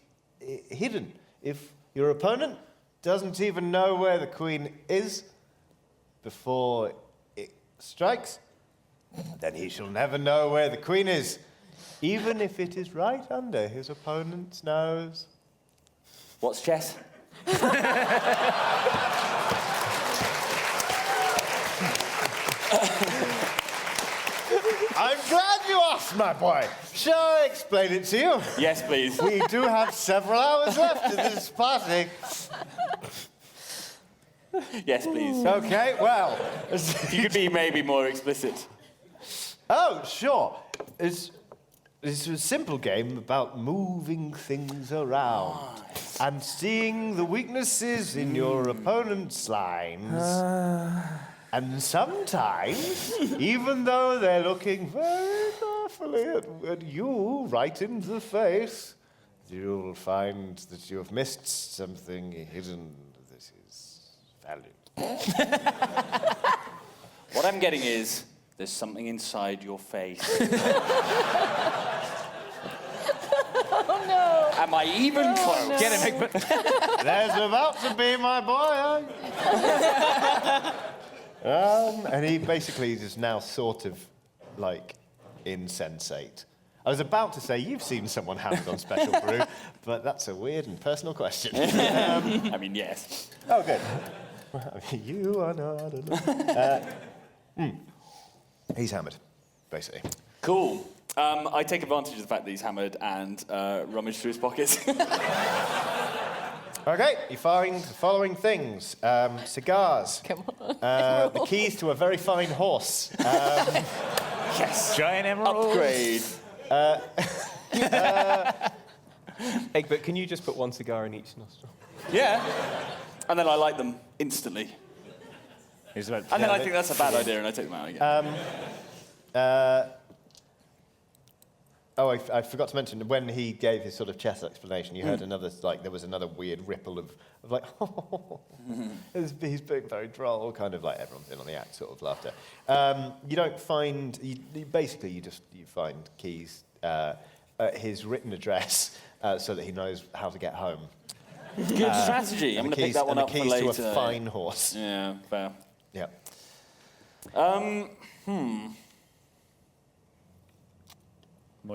hidden. If your opponent doesn't even know where the queen is before it strikes, then he shall never know where the queen is, even if it is right under his opponent's nose.
What's chess?
I'm glad you asked, my boy. Shall I explain it to you?
Yes, please.
We do have several hours left of this party.
Yes, please.
Okay, well.
You could be maybe more explicit.
Oh, sure. It's a simple game about moving things around and seeing the weaknesses in your opponent's lines. And sometimes, even though they're looking very carefully at you right in the face, you'll find that you have missed something hidden that is valuable.
What I'm getting is there's something inside your face.
Oh, no.
Am I even close?
Get him, Egbert.
There's about to be my boy. And he basically is now sort of like insensate. I was about to say, you've seen someone hammered on special brew, but that's a weird and personal question.
I mean, yes.
Oh, good. You are not alone. He's hammered, basically.
Cool. I take advantage of the fact that he's hammered and rummage through his pockets.
Okay, you find the following things. Cigars.
Come on.
The keys to a very fine horse.
Yes.
Giant emerald.
Upgrade.
Egbert, can you just put one cigar in each nostril?
Yeah. And then I light them instantly. And then I think that's a bad idea, and I take them out again.
I forgot to mention, when he gave his sort of chess explanation, you heard another, like, there was another weird ripple of like, he's being very droll, kind of like everyone's in on the act sort of laughter. You don't find, you find keys, his written address, so that he knows how to get home.
Good strategy. I'm going to pick that one up for later.
And the keys to a fine horse.
Yeah, fair.
Yeah.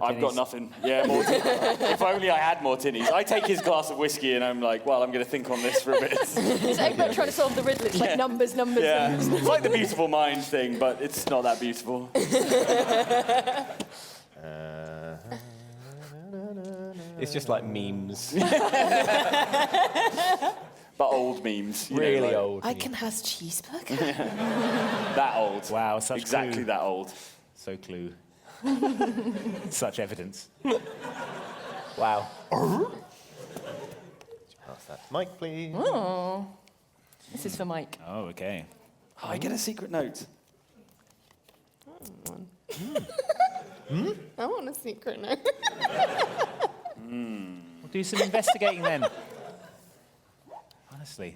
I've got nothing. Yeah, more if only I had more tinnies. I take his glass of whiskey and I'm like, well, I'm going to think on this for a bit.
Is Egbert trying to solve the riddle? It's like numbers.
Yeah, it's like the beautiful mind thing, but it's not that beautiful.
It's just like memes.
But old memes.
Really old.
I can has cheeseburger.
That old.
Wow, such
exactly
clue.
That old.
So clue. Such evidence.
Wow.
Pass that to Mike, please.
Oh. This is for Mike.
Oh, okay.
Oh, I get a secret note.
I want a secret note.
We'll do some investigating then. Honestly.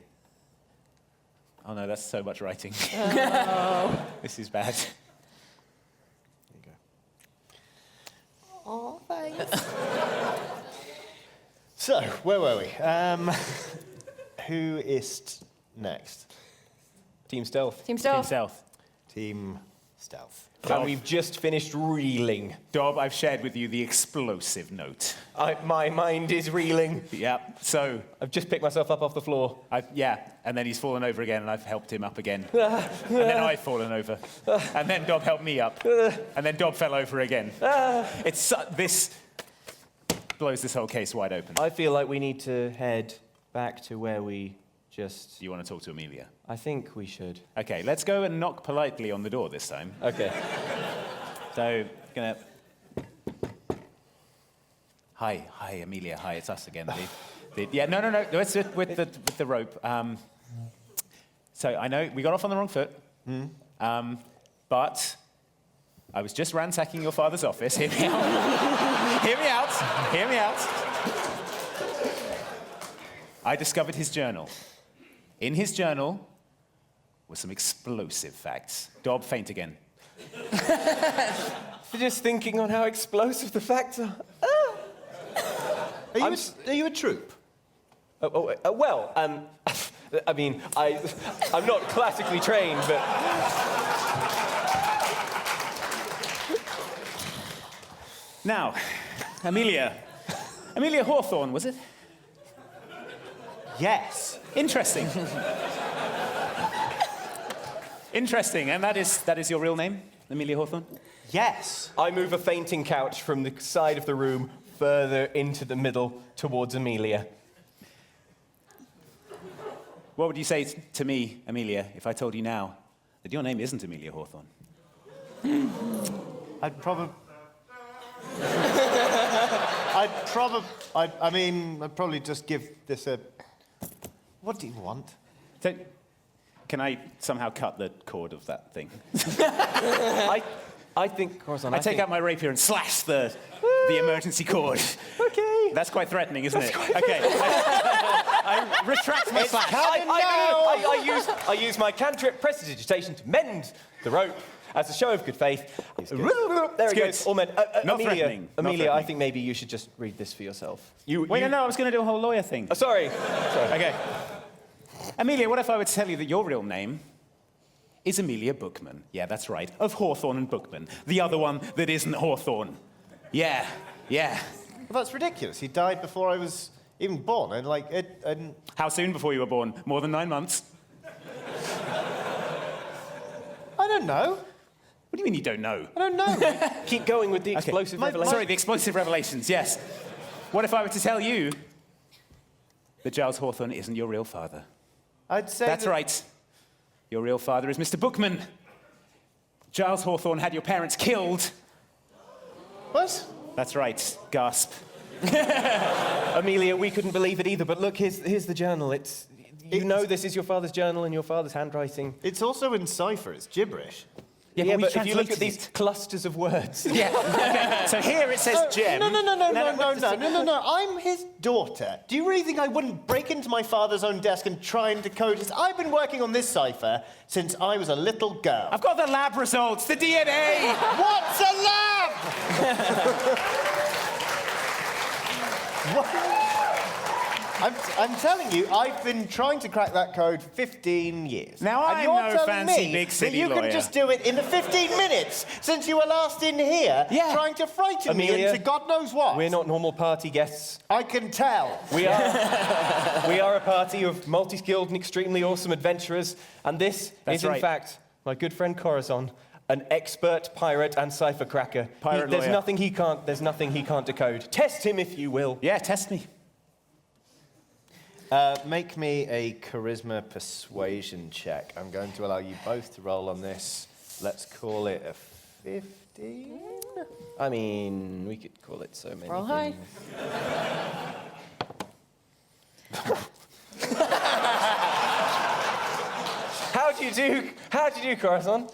Oh no, that's so much writing.
Oh.
This is bad.
Oh, thanks.
So, where were we? Who is next?
Team Stealth.
Team
Team
Stealth.
Stealth.
Team Stealth.
And we've just finished reeling.
Dob, I've shared with you the explosive note.
My mind is reeling.
Yeah, so,
I've just picked myself up off the floor.
and then he's fallen over again, and I've helped him up again. And then I've fallen over. And then Dob helped me up. And then Dob fell over again. This blows this whole case wide open.
I feel like we need to head back to where we just...
You want to talk to Amelia?
I think we should.
Okay, let's go and knock politely on the door this time.
Okay.
So, gonna... Hi, Amelia. Hi, it's us again. Yeah, no. It's with the rope. So I know we got off on the wrong foot, but I was just ransacking your father's office. Hear me out. Hear me out. I discovered his journal. In his journal were some explosive facts. Dob, faint again.
Just thinking on how explosive the facts are.
Are you a troop?
Well, I mean, I'm not classically trained, but...
Now, Amelia Hawthorne, was it?
Yes.
Interesting. Interesting, and that is your real name, Amelia Hawthorne?
Yes.
I move a fainting couch from the side of the room further into the middle towards Amelia.
What would you say to me, Amelia, if I told you now that your name isn't Amelia Hawthorne?
I'd probably just give this a... What do you want?
So, can I somehow cut the cord of that thing?
I think, Corazon,
I take out my rapier and slash the emergency cord.
Okay.
That's quite threatening, isn't it? Okay. I retract my slash.
I use my cantrip prestidigitation to mend the rope as a show of good faith. There it goes. All men.
Not threatening. Not
Amelia, I
threatening.
think maybe you should just read this for yourself.
No, I was going to do a whole lawyer thing.
Sorry.
Okay. Amelia, what if I were to tell you that your real name is Amelia Bookman? Yeah, that's right. Of Hawthorne and Bookman. The other one that isn't Hawthorne. Yeah.
Well, that's ridiculous. He died before I was even born.
How soon before you were born? More than 9 months?
I don't know.
What do you mean you don't know?
I don't know.
Keep going with the explosive revelation.
Sorry, the explosive revelations, yes. What if I were to tell you that Giles Hawthorne isn't your real father.
I'd say
That's
that-
right. Your real father is Mr. Bookman. Giles Hawthorne had your parents killed.
What?
That's right. Gasp.
Amelia, we couldn't believe it either, but look, here's the journal. You know this is your father's journal in your father's handwriting.
It's also in cipher. It's gibberish.
Yeah,
we
but if you look at
translated
these
it.
clusters of words...
Yeah. Okay. So here it says gem.
No. I'm his daughter. Do you really think I wouldn't break into my father's own desk and try and decode his... I've been working on this cipher since I was a little girl.
I've got the lab results, the DNA.
What's a lab? What? I'm telling you, I've been trying to crack that code for 15 years.
Now,
and
I'm
you're
no
telling
fancy
me
big city
that you
lawyer.
can just do it in the 15 minutes since you were last in here trying to frighten me
Amelia,
into God knows what.
We're not normal party guests.
I can tell.
We are a party of multi-skilled and extremely awesome adventurers, and this
That's
is, in
right.
fact, my good friend Corazon, an expert pirate and cipher cracker.
Pirate
There's
lawyer.
nothing he can't decode. Test him if you will.
Yeah, test me.
Make me a charisma persuasion check. I'm going to allow you both to roll on this. Let's call it a 15.
I mean, we could call it so many
Roll high.
things. How'd you do, Corazon?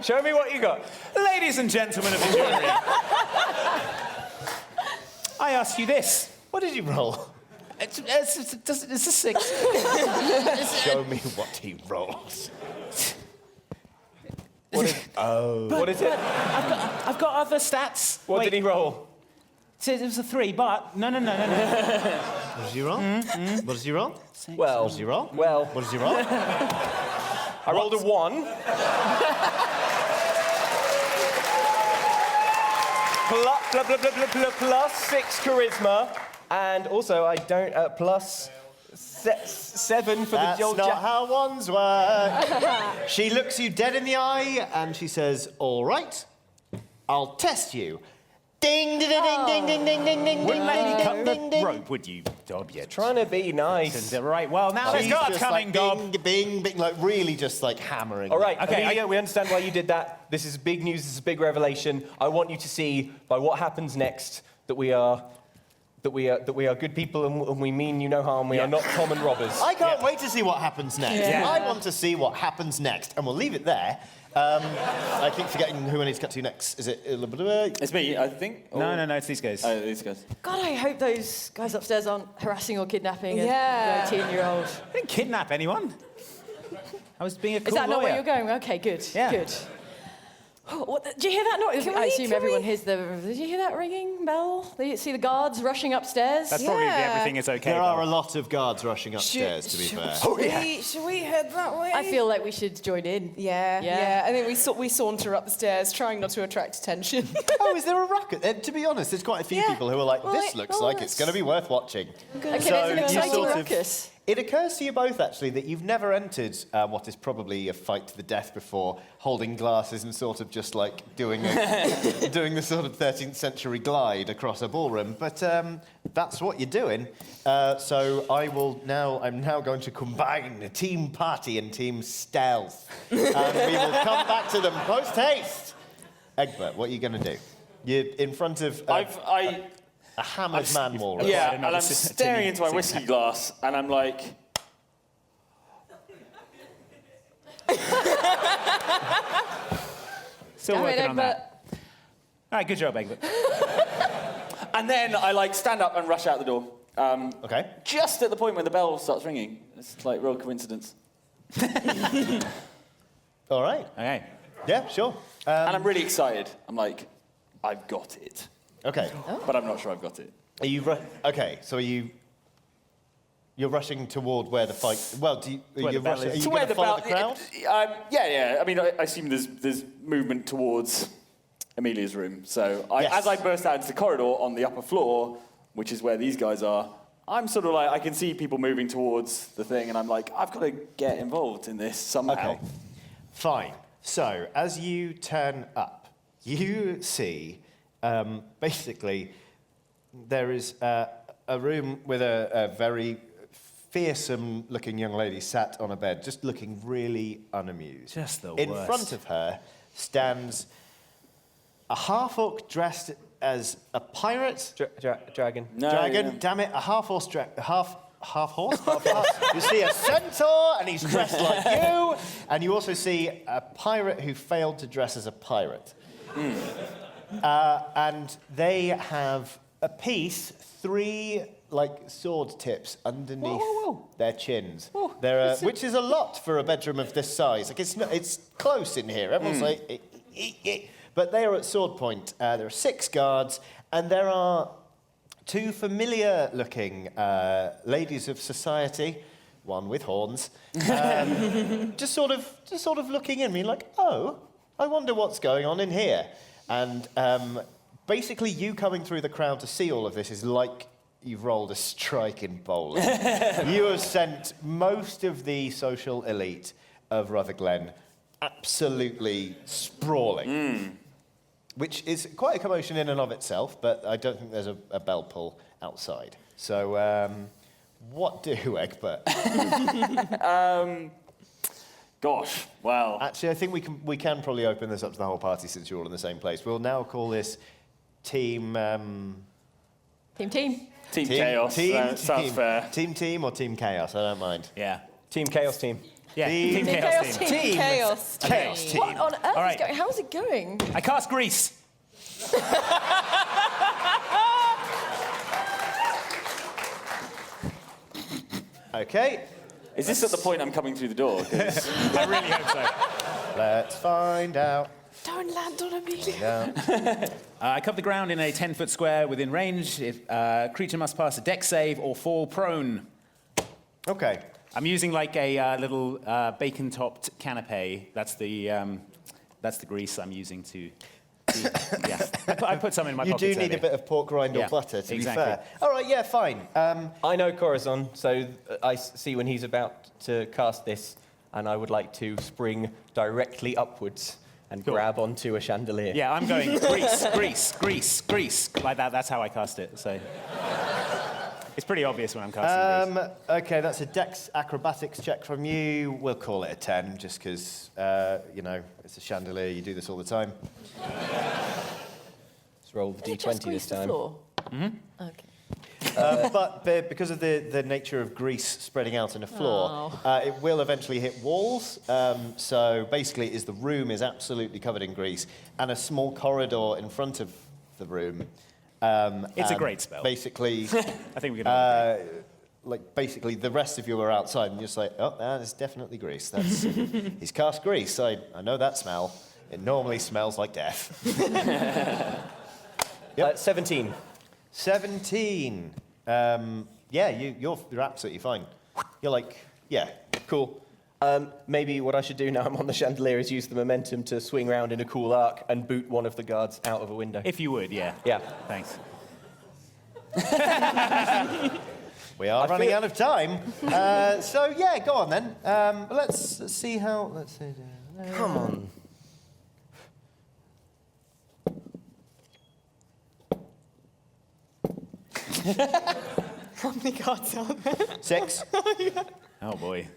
Show me what you got.
Ladies and gentlemen of the jury, I ask you this.
What did you roll?
It's a 6.
Show me what he rolls.
What is it?
I've got other stats.
What
Wait,
did he roll?
It was a 3, but no.
What did you roll? What did you roll?
Well,
What did you roll?
well,
What did you roll?
I rolled a 1. Plus 6 charisma, and also I don't plus 7 for
That's
the old
not how ones work. She looks you dead in the eye and she says, "All right, I'll test you." Ding, ding, ding, ding, ding, ding, ding, ding,
Wouldn't let me
ding,
cut
ding,
the
ding, ding.
rope, would you, Dob? Yeah.
Trying to be nice.
Right. Well, now there's
She's
guards
just
coming,
like,
Dob.
bing, bing, bing, like really just like hammering.
All right,
Okay,
Amelia, we understand why you did that. This is big news. This is a big revelation. I want you to see by what happens next that we are good people and we mean you no harm. We are not common robbers.
I can't wait to see what happens next.
Yeah.
I want to see what happens next, and we'll leave it there. I keep forgetting who I need to cut to next. Is it?
It's me, I think. Or...
No, it's these guys.
Oh, these guys.
God, I hope those guys upstairs aren't harassing or kidnapping
Yeah.
a 13-year-old.
I didn't kidnap anyone. I was being a cool
Is that not where
lawyer.
you're going? Okay, good.
Yeah.
Good. Oh, what did you hear that noise? I assume everyone hears the... Did you hear that ringing bell? Did you see the guards rushing upstairs?
That's probably
Yeah.
everything is okay.
There are
Bob.
a lot of guards rushing upstairs, to be fair.
Should we head that way?
I feel like we should join in.
Yeah,
Yeah.
yeah. And then we saunter up the stairs, trying not to attract attention.
Oh, is there a racket? To be honest, there's quite a few
Yeah.
people who are like,
Well,
this
like,
looks
oh,
like
that's-
it's going to be worth watching.
Okay,
So
there's an
you
exciting
sort of-
ruckus.
It occurs to you both, actually, that you've never entered what is probably a fight to the death before, holding glasses and sort of just like doing the sort of 13th century glide across a ballroom. But that's what you're doing. So I'm now going to combine team party and team stealth. And we will come back to them post-haste. Egbert, what are you going to do? You're in front of a hammered man walrus.
Yeah,
another
and I'm
six-
staring into my
six-
whiskey glass, and I'm like,
Still
Go
working
ahead,
on that. All right, good job, Egbert.
and then I like stand up and rush out the door.
Okay.
Just at the point when the bell starts ringing. It's like real coincidence.
All right.
Okay.
Yeah, sure.
And I'm really excited. I'm like, I've got it.
Okay.
But I'm not sure I've got it.
Are you okay? So you're rushing toward where the fight? Well,
Where the bell is.
are you
To
going to follow the
bell-
crowd?
yeah. I mean, I assume there's movement towards Amelia's room. So
Yes.
as I burst out into the corridor on the upper floor, which is where these guys are, I'm sort of like, I can see people moving towards the thing, and I'm like, I've got to get involved in this somehow.
Okay. Fine. So as you turn up, you see basically, there is a room with a very fearsome-looking young lady sat on a bed, just looking really unamused.
Just the
In
worst.
front of her stands a half-orc dressed as a pirate.
Dragon.
No,
Dragon,
yeah.
damn it, a half-horse half-horse? You see a centaur, and he's dressed like you, and you also see a pirate who failed to dress as a pirate. And they have apiece 3 sword tips underneath their chins. Which is a lot for a bedroom of this size. Like it's close in here. Everyone's like, but they are at sword point. There are 6 guards, and there are 2 familiar-looking ladies of society, one with horns, just sort of looking in me like, oh, I wonder what's going on in here. And basically, you coming through the crowd to see all of this is like you've rolled a strike in bowling. You have sent most of the social elite of Rutherglen absolutely sprawling. Which is quite a commotion in and of itself, but I don't think there's a bell pull outside. So, what do, Egbert?
Gosh, well.
Actually, I think we can probably open this up to the whole party since you're all in the same place. We'll now call this Team...
Team.
Team Chaos. Sounds fair.
Team or Team Chaos? I don't mind.
Yeah.
Team Chaos Team.
Yeah.
Team
Chaos team.
Team Chaos team.
Chaos team.
What on earth
All right.
is going? How's it going?
I cast Grease.
Okay,
Is this at the point I'm coming through the door? 'Cause
I really hope so.
let's find out.
Don't land on Amelia.
Yeah.
I cover the ground in a 10-foot square within range. If creature must pass a dex save or fall prone.
Okay.
I'm using like a little bacon-topped canapé. That's the grease I'm using to. Yeah, I put some in my
You
pockets
do need
earlier.
a bit of pork rind or
Yeah,
butter, to
exactly.
be fair. All right, yeah, fine.
I know Corazon, so I see when he's about to cast this, and I would like to spring directly upwards and
Cool.
grab onto a chandelier.
Yeah, I'm going grease, grease, grease, grease. Like that. That's how I cast it. So it's pretty obvious when I'm casting grease.
Okay, that's a dex acrobatics check from you. We'll call it a 10, just because, it's a chandelier. You do this all the time.
Let's roll the
Did it just
D20 this
grease the
time.
floor? Okay.
But because of the nature of grease spreading out on the floor, it will eventually hit walls. So basically, the room is absolutely covered in grease, and a small corridor in front of the room.
It's a great spell.
Basically,
I think we can.
basically, the rest of you are outside, and you're just like, oh, that is definitely grease. That's he's cast grease. I know that smell. It normally smells like death.
17.
17. You're absolutely fine. You're like, yeah,
Cool. Maybe what I should do now I'm on the chandelier is use the momentum to swing round in a cool arc and boot one of the guards out of a window.
If you would, yeah.
Yeah.
Thanks.
we are running out of time. So yeah, go on then. Let's see how. Let's see.
Come on.
How many cards are there?
6.
Oh boy.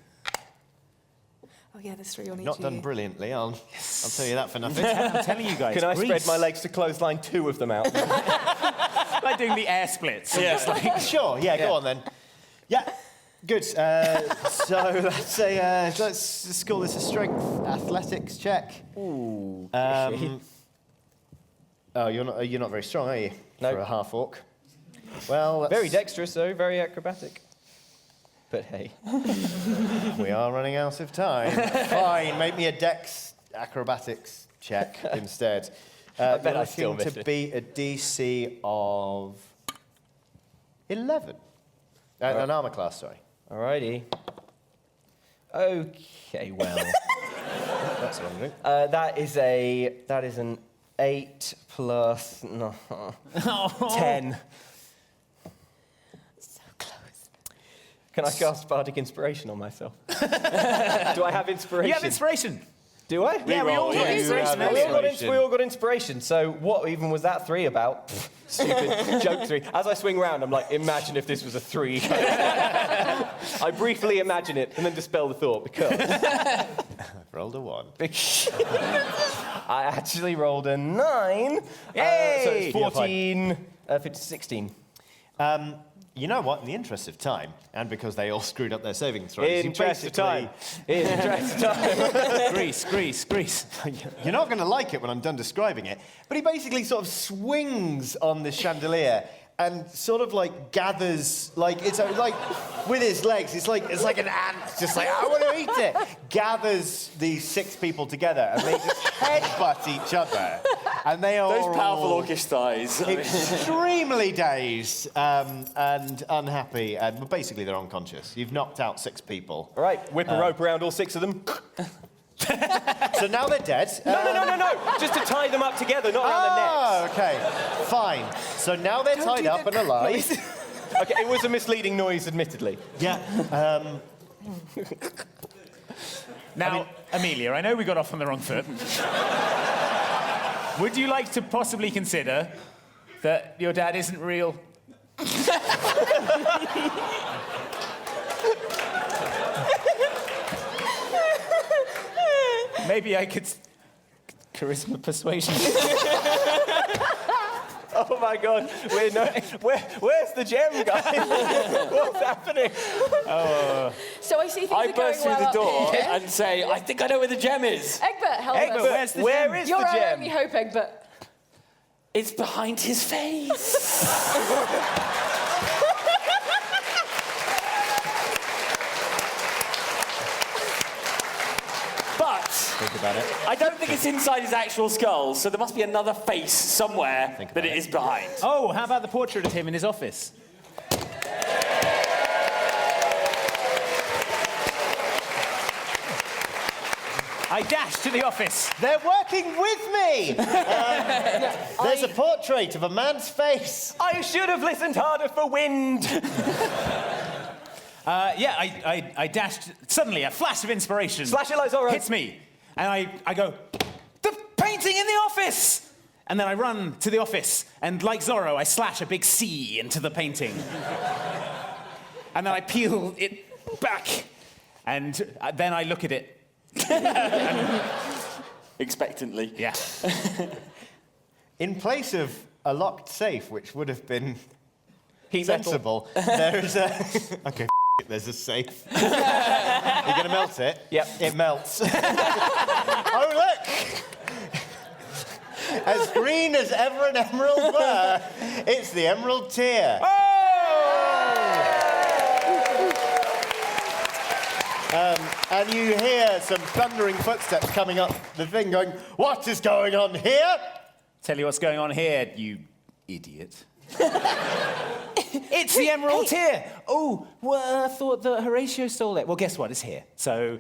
Oh yeah, there's 3 on each.
Not
of
done
you.
brilliantly. I'll tell you that for nothing.
I'm telling you guys.
Can I
grease.
spread my legs to clothesline 2 of them out?
Like doing the air splits.
Yeah.
Just like,
Sure. Yeah. Go on then. Yeah. Good. So let's call this a strength athletics check.
Ooh.
You're not very strong, are you?
No.
For a half orc. Well,
Very dexterous, though, very acrobatic. But hey.
we are running out of time. Fine, make me a dex acrobatics check instead.
I bet
you're
I still
looking
missed
to
it.
beat a DC of 11. An armor class, sorry.
Alrighty. Okay, well.
That's the wrong thing.
That is an 8 plus 10.
So close.
Can I cast Bardic Inspiration on myself? Do I have inspiration?
you have inspiration.
Do I?
Yeah, we all got inspiration.
We all got inspiration. So what even was that 3 about? Stupid joke 3. As I swing round, I'm like, imagine if this was a 3. I briefly imagine it and then dispel the thought because...
Rolled a 1.
I actually rolled a 9.
Yay!
So it's 14, 15, 16.
You know what? In the interest of time, and because they all screwed up their saving throws,
Interest of time. Interest of time.
Grease.
You're not going to like it when I'm done describing it, but he basically sort of swings on the chandelier and sort of like gathers, like it's like with his legs, it's like an ant, just like I want to eat it. Gathers these 6 people together and they just headbutt each other, and they are
Those powerful
all
orcish thighs.
extremely dazed and unhappy, and well, basically they're unconscious. You've knocked out 6 people.
All right, whip a rope around all 6 of them.
So now they're dead.
No. Just to tie them up together, not around the necks.
Oh, okay. Fine. So now they're tied up and alive.
Okay, it was a misleading noise, admittedly.
Yeah.
Now, Amelia, I know we got off on the wrong foot. Would you like to possibly consider that your dad isn't real? Maybe I could... Charisma persuasion.
Oh my God, where's the gem, guys? What's happening?
So I see things
I
are going
burst through
well
the
up
door
here.
and say, I think I know where the gem is.
Egbert, help
Egbert,
us.
where's the
Where
gem?
is
You're
the
our
gem?
only hope, Egbert.
It's behind his face. But
Think about it.
I don't think it's inside his actual skull, so there must be another face somewhere that it is behind.
Oh, how about the portrait of him in his office? I dashed to the office.
They're working with me! There's a portrait of a man's face.
I should have listened harder for wind.
Yeah, I dashed. Suddenly, a flash of inspiration
Slash it like Zorro.
hits me. And I go, the painting in the office! And then I run to the office, and like Zorro, I slash a big C into the painting. And then I peel it back, and then I look at it.
Expectantly.
Yeah.
In place of a locked safe, which would have been
Heat metal.
sensible, there is a... Okay, it, there's a safe. You're going to melt it?
Yep.
It melts. Oh, look! As green as ever an emerald were, it's the emerald tear. And you hear some thundering footsteps coming up the thing going, what is going on here?
Tell you what's going on here, you idiot. It's the emerald tear. Oh, well, I thought that Horatio stole it. Well, guess what? It's here. So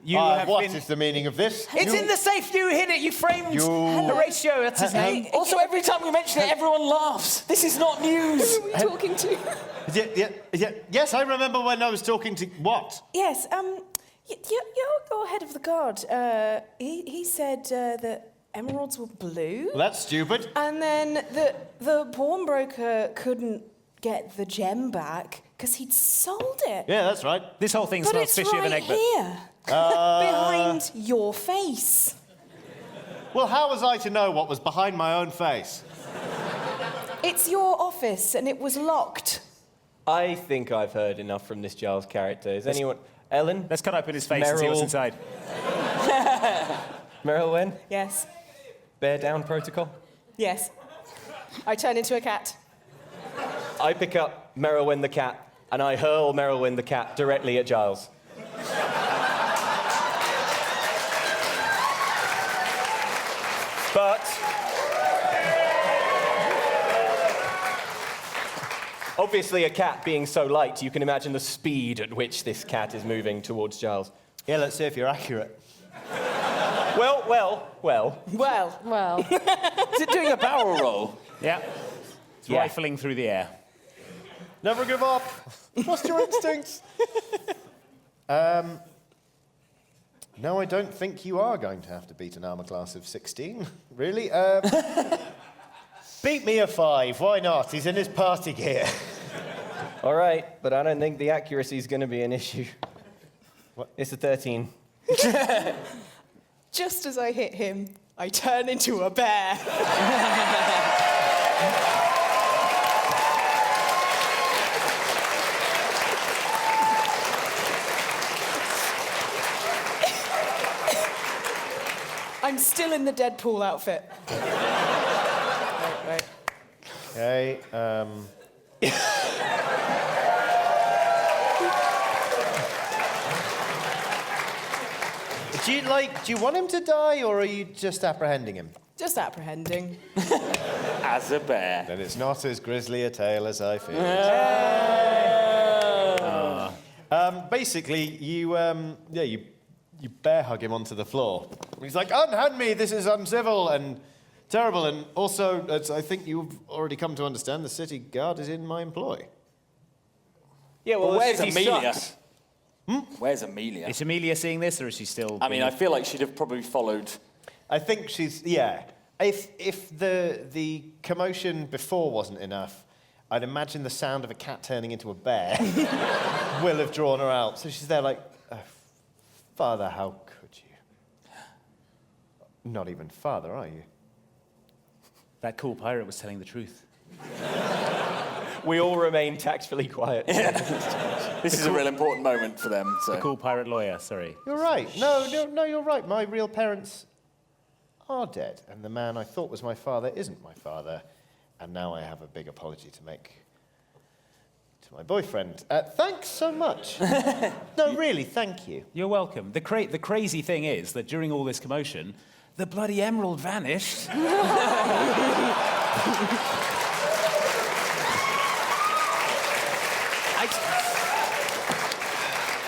you have
What
been...
is the meaning of this?
It's in the safe. You hid it. You framed Horatio. That's his name.
Also, every time we mention it, everyone laughs. This is not news.
Who are we talking to?
Yes, I remember when I was talking to... What?
Yes, your head of the guard, he said that emeralds were blue.
Well, that's stupid.
And then the pawnbroker couldn't get the gem back because he'd sold it.
Yeah, that's right.
This whole thing
But
smells
it's
fishier than
right
Egbert.
here, behind your face.
Well, how was I to know what was behind my own face?
It's your office, and it was locked.
I think I've heard enough from this Giles character. Is anyone... Ellen?
Let's cut open his face and see what's inside.
Merylwen?
Yes,
Bear down protocol?
yes. I turn into a cat.
I pick up Merylwen the cat, and I hurl Merylwen the cat directly at Giles. But... obviously, a cat being so light, you can imagine the speed at which this cat is moving towards Giles.
Yeah, let's see if you're accurate.
Well.
Well,
Well,
Is it doing a barrel roll?
Yeah. It's
Yeah.
rifling through the air.
Never give up. Trust your instincts. No, I don't think you are going to have to beat an armor class of 16. Really? Beat me a 5. Why not? He's in his party gear.
All right, but I don't think the accuracy is going to be an issue.
What?
It's a 13.
Just as I hit him, I turn into a bear. I'm still in the Deadpool outfit. Wait.
Okay, do you want him to die, or are you just apprehending him?
Just apprehending.
As a bear.
Then it's not as grisly a tale as I feared. Basically, you bear hug him onto the floor. He's like, unhand me, this is uncivil and terrible, and also, as I think you've already come to understand, the city guard is in my employ.
Yeah, well,
Where's
he
Amelia?
sucks.
Where's Amelia?
Is Amelia seeing this, or is she still...
I mean, I feel like she'd have probably followed.
I think she's, yeah. If the commotion before wasn't enough, I'd imagine the sound of a cat turning into a bear will have drawn her out. So she's there like, Father, how could you? Not even father, are you?
That cool pirate was telling the truth.
We all remain tactfully quiet.
This is a real important moment for them. So.
The cool pirate lawyer, sorry.
You're right. No, you're right. My real parents are dead, and the man I thought was my father isn't my father, and now I have a big apology to make to my boyfriend. Thanks so much. No, really, thank you.
You're welcome. The crazy thing is that during all this commotion, the bloody emerald vanished.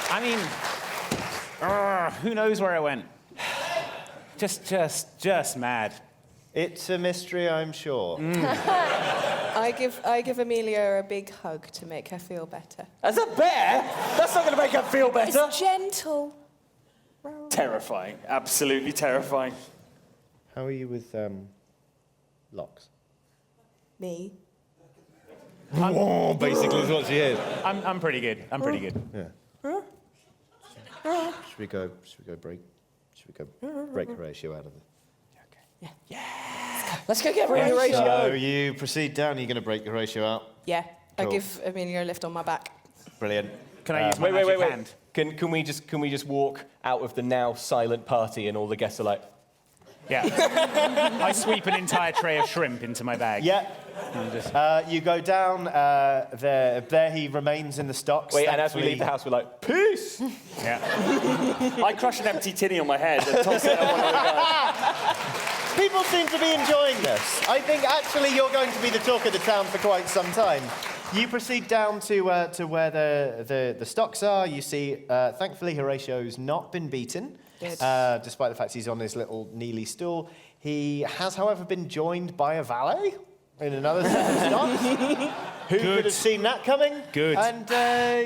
I mean, who knows where it went? Just mad.
It's a mystery, I'm sure.
I give Amelia a big hug to make her feel better.
As a bear? That's not going to make her feel better.
It's gentle.
Terrifying. Absolutely terrifying.
How are you with locks?
Me.
Basically is what she is.
I'm pretty good. I'm pretty good.
Yeah. Should we go break Horatio out of the...
Let's go get
So
Horatio.
you proceed down, you're going to break Horatio out.
Yeah. I
Cool.
give Amelia a lift on my back.
Brilliant.
Can I use my
Wait.
magic hand?
Can we just walk out of the now silent party and all the guests are like,
Yeah. I sweep an entire tray of shrimp into my bag.
Yeah.
And just...
You go down, there he remains in the stocks.
wait, and as we
thankfully-
leave the house, we're like, peace!
yeah.
I crush an empty tinny on my head and toss it at one of the guys.
People seem to be enjoying this. I think actually you're going to be the talk of the town for quite some time. You proceed down to where the stocks are. You see, thankfully, Horatio's not been beaten, despite the fact he's on his little kneely stool. He has, however, been joined by a valet in another set of stocks. Who could have seen that coming?
Good.
And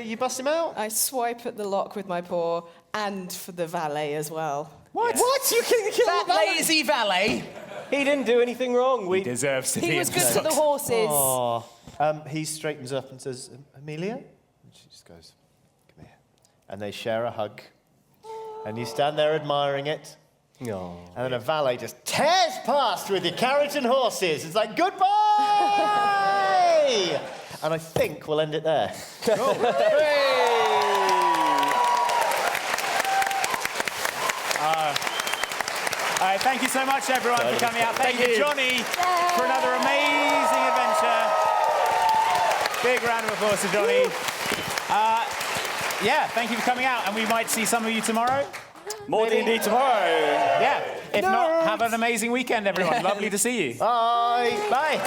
you bust him out.
I swipe at the lock with my paw, and for the valet as well.
What?
What? You can kill
That lazy valet?
He didn't do anything wrong.
He deserves to be
He
in
was good to
stocks.
the horses.
Oh. He straightens up and says, Amelia? And she just goes, come here. And they share a hug. And you stand there admiring it.
No.
And then a valet just tears past with your carriage and horses. It's like, goodbye! And I think we'll end it there.
All right, thank you so much, everyone, for coming out. Thank you, Johnny, for another amazing adventure. Big round of applause to Johnny. Yeah, thank you for coming out, and we might see some of you tomorrow.
More D&D tomorrow.
Yeah. If not, have an amazing weekend, everyone. Lovely to see you.
Bye.
Bye.